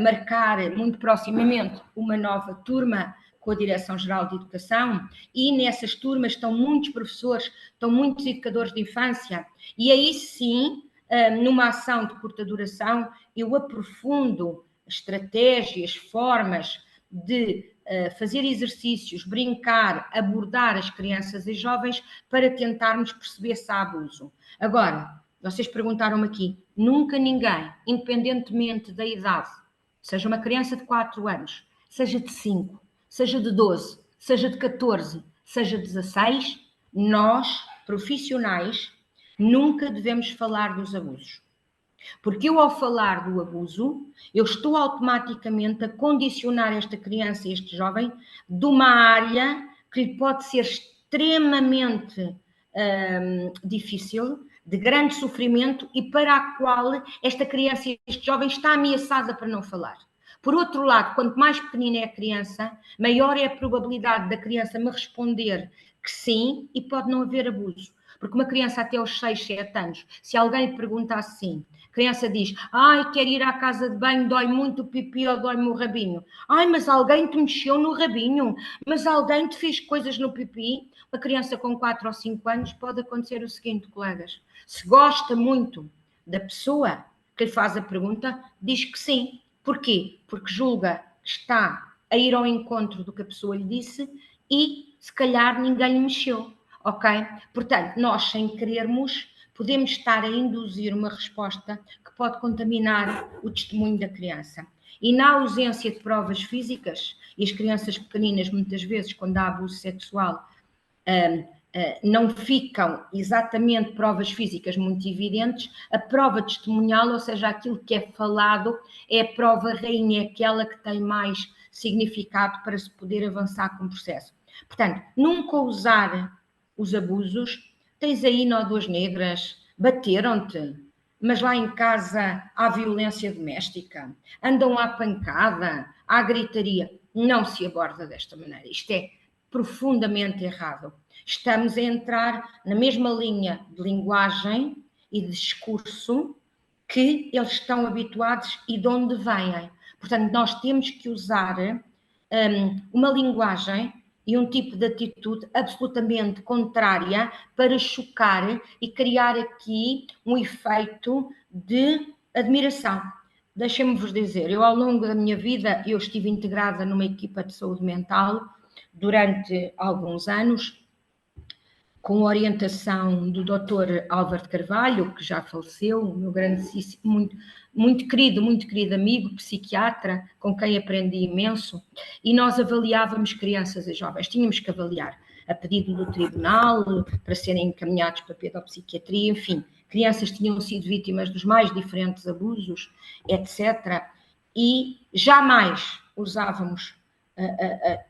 marcar muito proximamente uma nova turma com a Direção-Geral de Educação, e nessas turmas estão muitos professores, estão muitos educadores de infância, e aí sim, numa ação de curta duração, eu aprofundo estratégias, formas de fazer exercícios, brincar, abordar as crianças e jovens para tentarmos perceber se há abuso. Agora, vocês perguntaram-me aqui, nunca ninguém, independentemente da idade, seja uma criança de 4 anos, seja de 5, seja de 12, seja de 14, seja de 16, nós, profissionais, nunca devemos falar dos abusos. Porque eu, ao falar do abuso, eu estou automaticamente a condicionar esta criança e este jovem de uma área que lhe pode ser extremamente difícil, de grande sofrimento, e para a qual esta criança e este jovem está ameaçada para não falar. Por outro lado, quanto mais pequenina é a criança, maior é a probabilidade da criança me responder que sim, e pode não haver abuso. Porque uma criança até aos 6, 7 anos, se alguém lhe pergunta assim, a criança diz, quero ir à casa de banho, dói muito o pipi ou dói-me o rabinho. Mas alguém te mexeu no rabinho, mas alguém te fez coisas no pipi. Uma criança com 4 ou 5 anos pode acontecer o seguinte, colegas, se gosta muito da pessoa que lhe faz a pergunta, diz que sim. Porquê? Porque julga que está a ir ao encontro do que a pessoa lhe disse e, se calhar, ninguém lhe mexeu, ok? Portanto, nós, sem querermos, podemos estar a induzir uma resposta que pode contaminar o testemunho da criança. E na ausência de provas físicas, e as crianças pequeninas, muitas vezes, quando há abuso sexual, não ficam exatamente provas físicas muito evidentes, a prova testemunhal, ou seja, aquilo que é falado, é a prova rainha, é aquela que tem mais significado para se poder avançar com o processo. Portanto, nunca usar os abusos, tens aí nódoas negras, bateram-te, mas lá em casa há violência doméstica, andam à pancada, há gritaria, não se aborda desta maneira, isto é profundamente errado. Estamos a entrar na mesma linha de linguagem e de discurso que eles estão habituados e de onde vêm. Portanto, nós temos que usar uma linguagem e um tipo de atitude absolutamente contrária para chocar e criar aqui um efeito de admiração. Deixem-me vos dizer, eu ao longo da minha vida, eu estive integrada numa equipa de saúde mental durante alguns anos, com a orientação do Dr. Álvaro de Carvalho, que já faleceu, o meu grandíssimo, muito querido amigo, psiquiatra, com quem aprendi imenso, e nós avaliávamos crianças e jovens, tínhamos que avaliar a pedido do tribunal, para serem encaminhados para a pedopsiquiatria, enfim, crianças tinham sido vítimas dos mais diferentes abusos, etc. E jamais usávamos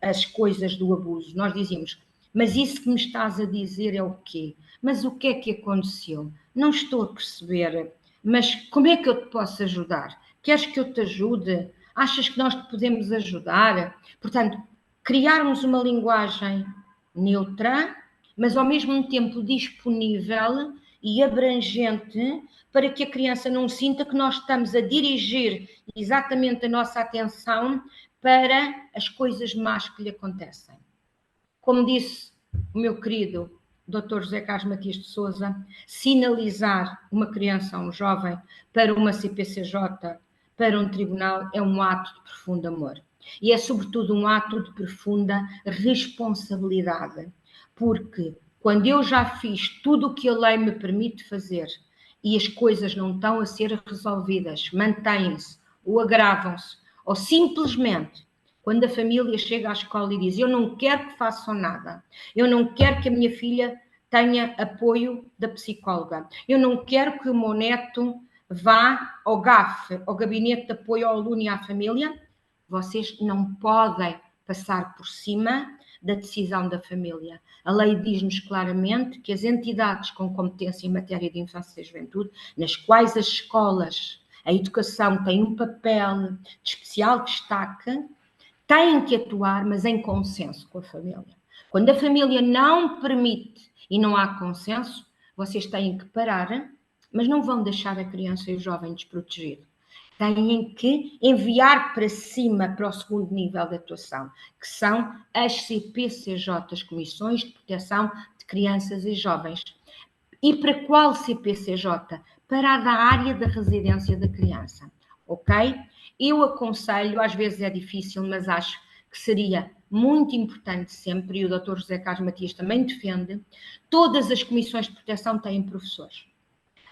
as coisas do abuso, nós dizíamos, mas isso que me estás a dizer é o quê? Mas o que é que aconteceu? Não estou a perceber, mas como é que eu te posso ajudar? Queres que eu te ajude? Achas que nós te podemos ajudar? Portanto, criarmos uma linguagem neutra, mas ao mesmo tempo disponível e abrangente, para que a criança não sinta que nós estamos a dirigir exatamente a nossa atenção para as coisas más que lhe acontecem. Como disse o meu querido Dr. José Carlos Matias de Sousa, sinalizar uma criança ou um jovem para uma CPCJ, para um tribunal, é um ato de profundo amor. E é, sobretudo, um ato de profunda responsabilidade. Porque quando eu já fiz tudo o que a lei me permite fazer e as coisas não estão a ser resolvidas, mantêm-se ou agravam-se, ou simplesmente quando a família chega à escola e diz, eu não quero que façam nada, eu não quero que a minha filha tenha apoio da psicóloga, eu não quero que o meu neto vá ao GAF, ao Gabinete de Apoio ao Aluno e à Família, vocês não podem passar por cima da decisão da família. A lei diz-nos claramente que as entidades com competência em matéria de infância e juventude, nas quais as escolas A educação tem um papel de especial destaque, tem que atuar, mas em consenso com a família. Quando a família não permite e não há consenso, vocês têm que parar, mas não vão deixar a criança e o jovem desprotegido. Têm que enviar para cima, para o segundo nível de atuação, que são as CPCJ, as Comissões de Proteção de Crianças e Jovens. E para qual CPCJ? Para a da área da residência da criança, ok? Eu aconselho, às vezes é difícil, mas acho que seria muito importante sempre, e o Dr. José Carlos Matias também defende, todas as comissões de proteção têm professores.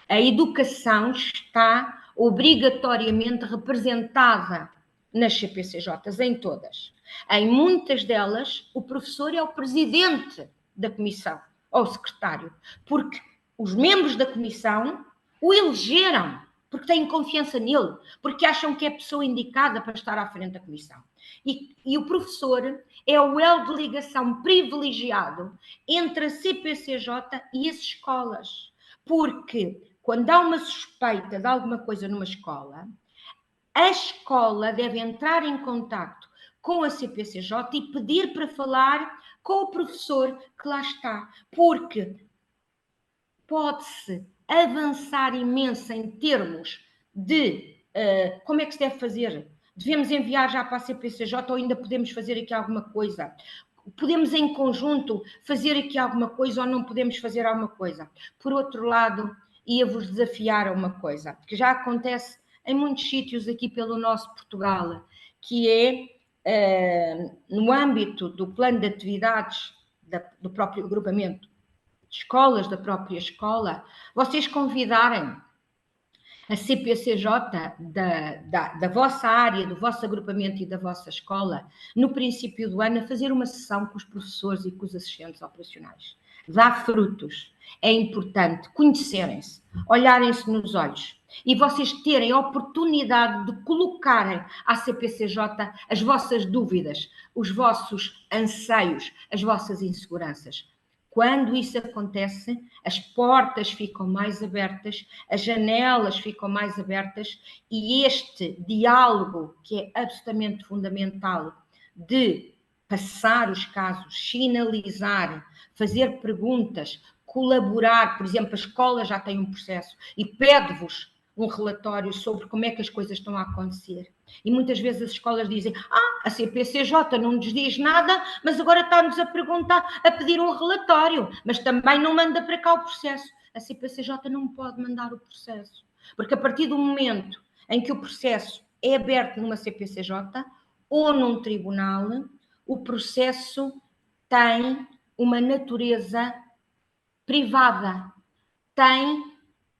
A educação está obrigatoriamente representada nas CPCJs, em todas. Em muitas delas, o professor é o presidente da comissão, ou o secretário, porque os membros da comissão o elegeram, porque têm confiança nele, porque acham que é a pessoa indicada para estar à frente da comissão. E o professor é o elo de ligação privilegiado entre a CPCJ e as escolas, porque quando há uma suspeita de alguma coisa numa escola, a escola deve entrar em contacto com a CPCJ e pedir para falar com o professor que lá está, porque pode-se avançar imenso em termos de como é que se deve fazer. Devemos enviar já para a CPCJ ou ainda podemos fazer aqui alguma coisa? Podemos em conjunto fazer aqui alguma coisa ou não podemos fazer alguma coisa? Por outro lado, ia-vos desafiar a uma coisa, que já acontece em muitos sítios aqui pelo nosso Portugal, que é no âmbito do plano de atividades do próprio agrupamento de escolas, da própria escola, vocês convidarem a CPCJ da vossa área, do vosso agrupamento e da vossa escola, no princípio do ano, a fazer uma sessão com os professores e com os assistentes operacionais. Dá frutos. É importante conhecerem-se, olharem-se nos olhos e vocês terem a oportunidade de colocarem à CPCJ as vossas dúvidas, os vossos anseios, as vossas inseguranças. Quando isso acontece, as portas ficam mais abertas, as janelas ficam mais abertas e este diálogo, que é absolutamente fundamental, de passar os casos, sinalizar, fazer perguntas, colaborar, por exemplo, a escola já tem um processo e pede-vos um relatório sobre como é que as coisas estão a acontecer. E muitas vezes as escolas dizem, a CPCJ não nos diz nada, mas agora está-nos a perguntar, a pedir um relatório, mas também não manda para cá o processo. A CPCJ não pode mandar o processo, porque a partir do momento em que o processo é aberto numa CPCJ ou num tribunal, o processo tem uma natureza privada, tem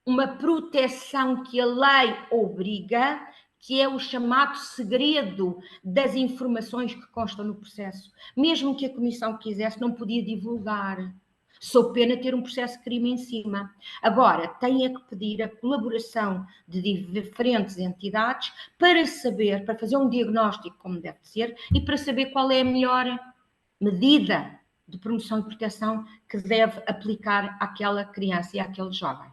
uma proteção que a lei obriga, que é o chamado segredo das informações que constam no processo. Mesmo que a Comissão quisesse, não podia divulgar, sob pena de ter um processo de crime em cima. Agora, tem que pedir a colaboração de diferentes entidades para saber, para fazer um diagnóstico como deve ser e para saber qual é a melhor medida de promoção e proteção que deve aplicar àquela criança e àquele jovem.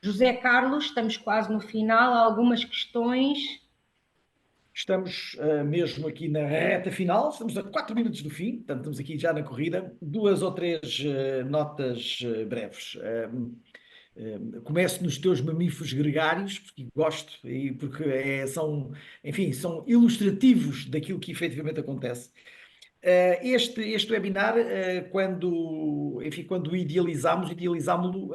José Carlos, estamos quase no final, algumas questões. Estamos mesmo aqui na reta final, estamos a 4 minutos do fim, portanto estamos aqui já na corrida. 2 ou 3 notas breves. Começo nos teus mamíferos gregários, porque gosto e porque são, enfim, são ilustrativos daquilo que efetivamente acontece. Este webinar, quando idealizámo-lo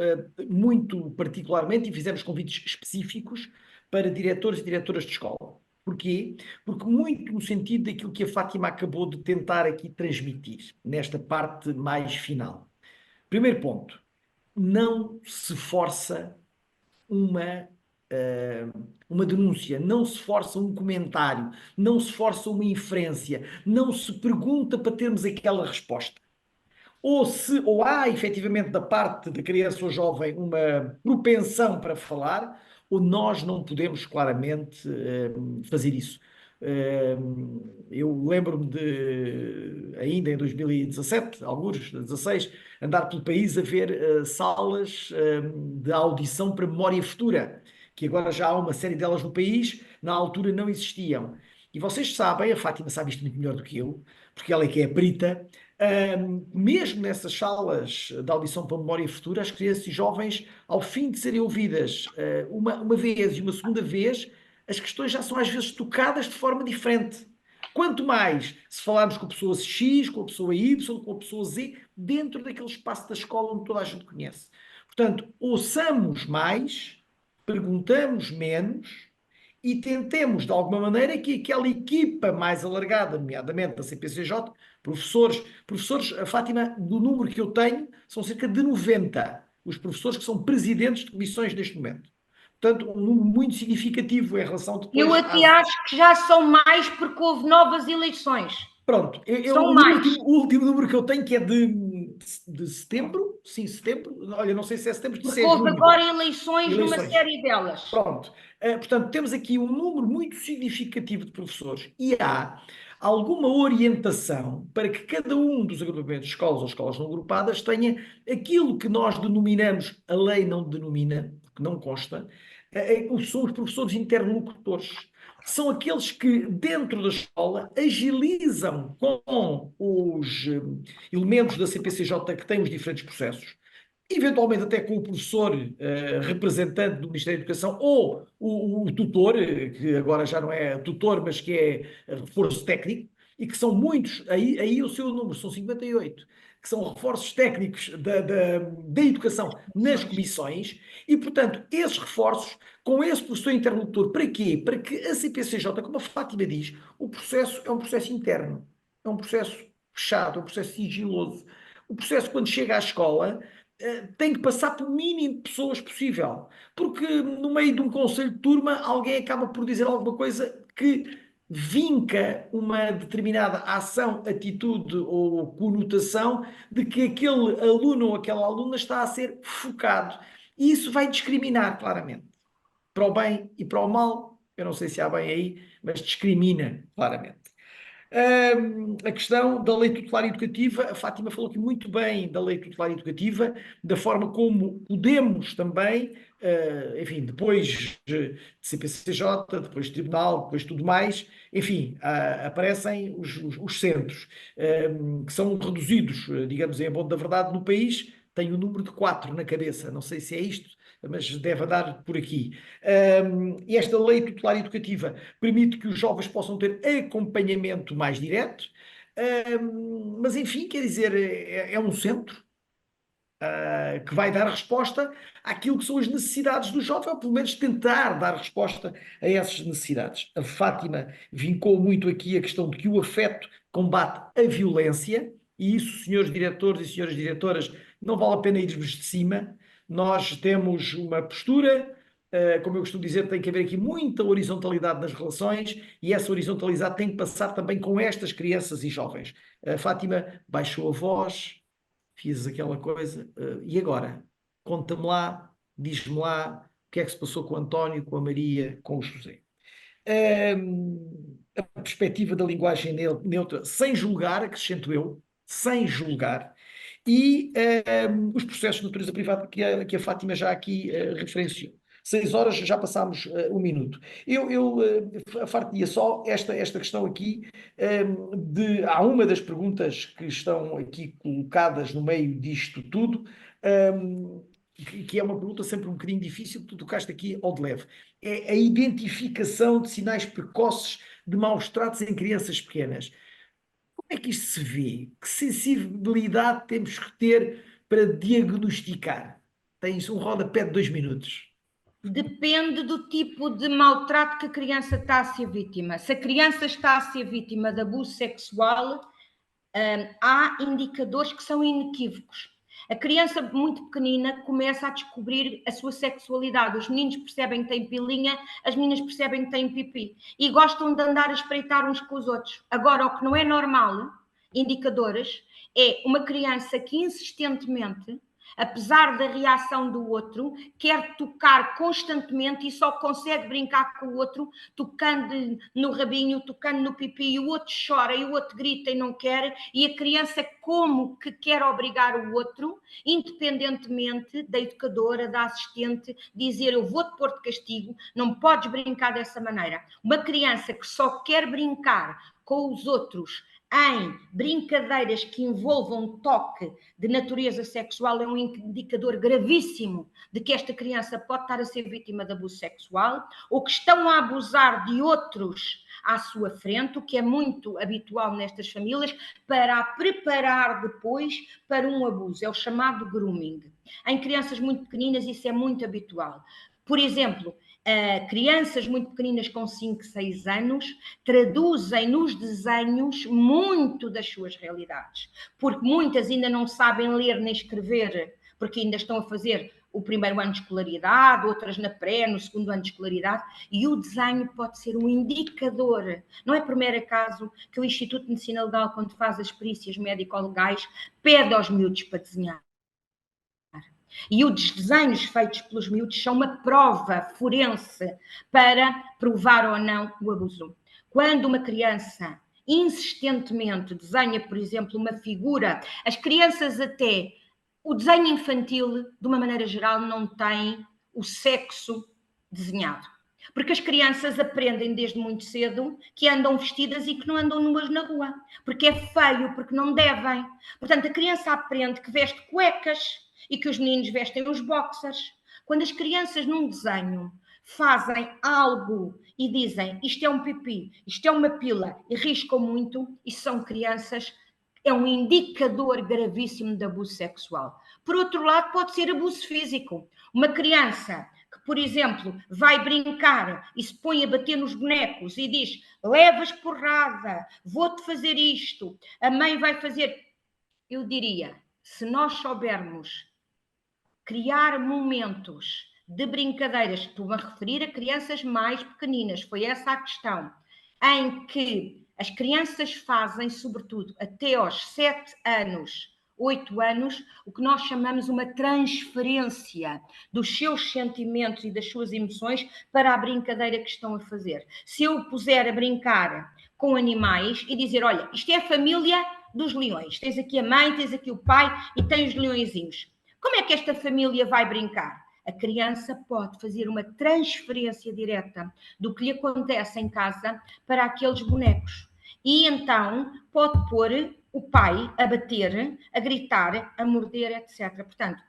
muito particularmente e fizemos convites específicos para diretores e diretoras de escola. Porquê? Porque muito no sentido daquilo que a Fátima acabou de tentar aqui transmitir, nesta parte mais final. Primeiro ponto, não se força uma, uma denúncia, não se força um comentário, não se força uma inferência, não se pergunta para termos aquela resposta. Ou há efetivamente da parte da criança ou jovem uma propensão para falar, ou nós não podemos claramente fazer isso. Eu lembro-me de, ainda em 2017, alguns, 16, andar pelo país a ver salas de audição para memória futura. que agora já há uma série delas no país, na altura não existiam. E vocês sabem, a Fátima sabe isto muito melhor do que eu, porque ela é que é a perita, mesmo nessas salas de audição para memória futura, as crianças e jovens, ao fim de serem ouvidas uma vez e uma segunda vez, as questões já são às vezes tocadas de forma diferente. Quanto mais se falarmos com a pessoa X, com a pessoa Y, com a pessoa Z, dentro daquele espaço da escola onde toda a gente conhece. Portanto, ouçamos mais, perguntamos menos e tentemos, de alguma maneira, que aquela equipa mais alargada, nomeadamente da CPCJ, professores, a Fátima, do número que eu tenho, são cerca de 90 os professores que são presidentes de comissões neste momento. Portanto, um número muito significativo em relação depois Eu até acho que já são mais porque houve novas eleições. Pronto, São mais. o último número que eu tenho, que é de setembro, sim, setembro, olha, não sei se é setembro, Porque se é houve junho. agora eleições numa Eleições. série delas. Pronto. Portanto, temos aqui um número muito significativo de professores e há alguma orientação para que cada um dos agrupamentos de escolas ou escolas não agrupadas tenha aquilo que nós denominamos, a lei não denomina, que não consta, são os professores interlocutores. São aqueles que, dentro da escola, agilizam com os elementos da CPCJ que têm os diferentes processos, eventualmente até com o professor representante do Ministério da Educação ou o tutor, que agora já não é tutor, mas que é reforço técnico, e que são muitos, aí o seu número são 58, que são reforços técnicos da educação nas comissões, e portanto, esses reforços, com esse professor interlocutor, para quê? Para que a CPCJ, como a Fátima diz, o processo é um processo interno, é um processo fechado, é um processo sigiloso. O processo, quando chega à escola, tem que passar pelo mínimo de pessoas possível. Porque no meio de um conselho de turma, alguém acaba por dizer alguma coisa que vinca uma determinada ação, atitude ou conotação de que aquele aluno ou aquela aluna está a ser focado. E isso vai discriminar claramente. Para o bem e para o mal, eu não sei se há bem aí, mas discrimina claramente. A questão da lei tutelar educativa, a Fátima falou aqui muito bem da lei tutelar educativa, da forma como podemos também, enfim, depois de CPCJ, depois de tribunal, depois de tudo mais, enfim, aparecem os centros, que são reduzidos, digamos, em bom da verdade, no país, tem o número de 4 na cabeça, não sei se é isto, mas deve andar por aqui. E esta lei tutelar educativa permite que os jovens possam ter acompanhamento mais direto, mas enfim, quer dizer, é um centro que vai dar resposta àquilo que são as necessidades do jovem, ou pelo menos tentar dar resposta a essas necessidades. A Fátima vincou muito aqui a questão de que o afeto combate a violência, e isso, senhores diretores e senhoras diretoras, não vale a pena irmos de cima. Nós temos uma postura, como eu costumo dizer, tem que haver aqui muita horizontalidade nas relações e essa horizontalidade tem que passar também com estas crianças e jovens. A Fátima baixou a voz, fiz aquela coisa, e agora? Conta-me lá, diz-me lá o que é que se passou com o António, com a Maria, com o José. A perspectiva da linguagem neutra, sem julgar, acrescento eu, sem julgar, e os processos de natureza privada que a Fátima já aqui referenciou. 6 horas, já passámos 1 minuto. A Fátima, só esta questão aqui, há uma das perguntas que estão aqui colocadas no meio disto tudo, que é uma pergunta sempre um bocadinho difícil, que tu tocaste aqui ao de leve. É a identificação de sinais precoces de maus tratos em crianças pequenas. Como é que isto se vê? Que sensibilidade temos que ter para diagnosticar? Tens um rodapé de 2 minutos. Depende do tipo de maltrato que a criança está a ser vítima. Se a criança está a ser vítima de abuso sexual, há indicadores que são inequívocos. A criança muito pequenina começa a descobrir a sua sexualidade. Os meninos percebem que têm pilinha, as meninas percebem que têm pipi. E gostam de andar a espreitar uns com os outros. Agora, o que não é normal, indicadores, é uma criança que insistentemente apesar da reação do outro, quer tocar constantemente e só consegue brincar com o outro tocando no rabinho, tocando no pipi, e o outro chora, e o outro grita e não quer, e a criança como que quer obrigar o outro, independentemente da educadora, da assistente, dizer eu vou-te pôr de castigo, não podes brincar dessa maneira. Uma criança que só quer brincar com os outros em brincadeiras que envolvam toque de natureza sexual é um indicador gravíssimo de que esta criança pode estar a ser vítima de abuso sexual ou que estão a abusar de outros à sua frente, o que é muito habitual nestas famílias, para a preparar depois para um abuso. É o chamado grooming. Em crianças muito pequeninas isso é muito habitual. Por exemplo, crianças muito pequeninas com 5, 6 anos traduzem nos desenhos muito das suas realidades, porque muitas ainda não sabem ler nem escrever, porque ainda estão a fazer o primeiro ano de escolaridade, outras na pré, no segundo ano de escolaridade, e o desenho pode ser um indicador. Não é primeiro acaso que o Instituto de Medicina Legal, quando faz as perícias médico-legais, pede aos miúdos para desenhar. E os desenhos feitos pelos miúdos são uma prova forense para provar ou não o abuso. Quando uma criança insistentemente desenha, por exemplo, uma figura, as crianças até, o desenho infantil, de uma maneira geral, não tem o sexo desenhado. Porque as crianças aprendem desde muito cedo que andam vestidas e que não andam nuas na rua. Porque é feio, porque não devem. Portanto, a criança aprende que veste cuecas e que os meninos vestem os boxers. Quando as crianças num desenho fazem algo e dizem isto é um pipi, isto é uma pila e riscam muito, e são crianças, é um indicador gravíssimo de abuso sexual. Por outro lado, pode ser abuso físico. Uma criança que, por exemplo, vai brincar e se põe a bater nos bonecos e diz levas porrada, vou-te fazer isto, a mãe vai fazer... Eu diria, se nós soubermos criar momentos de brincadeiras, estou a referir a crianças mais pequeninas, foi essa a questão, em que as crianças fazem, sobretudo até aos 7 anos, 8 anos, o que nós chamamos uma transferência dos seus sentimentos e das suas emoções para a brincadeira que estão a fazer. Se eu puser a brincar com animais e dizer, olha, isto é a família dos leões, tens aqui a mãe, tens aqui o pai e tens os leõezinhos. Como é que esta família vai brincar? A criança pode fazer uma transferência direta do que lhe acontece em casa para aqueles bonecos. E então pode pôr o pai a bater, a gritar, a morder, etc. Portanto,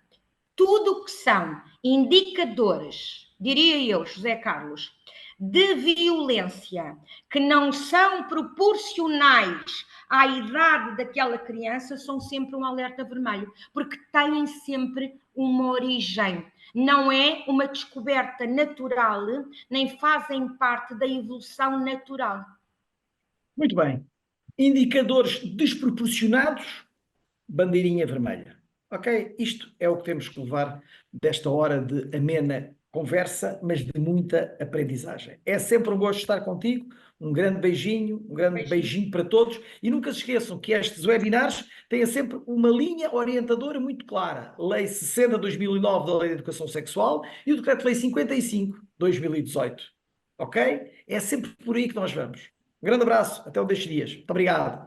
tudo o que são indicadores, diria eu, José Carlos, de violência que não são proporcionais à idade daquela criança, são sempre um alerta vermelho, porque têm sempre uma origem. Não é uma descoberta natural, nem fazem parte da evolução natural. Muito bem. Indicadores desproporcionados, bandeirinha vermelha. Ok? Isto é o que temos que levar desta hora de amena conversa, mas de muita aprendizagem. É sempre um gosto estar contigo. Um grande beijinho, um grande beijinho para todos. E nunca se esqueçam que estes webinars têm sempre uma linha orientadora muito clara. Lei 60/2009 da Lei de Educação Sexual e o Decreto-Lei 55/2018. Ok? É sempre por aí que nós vamos. Um grande abraço. Até um destes dias. Muito obrigado.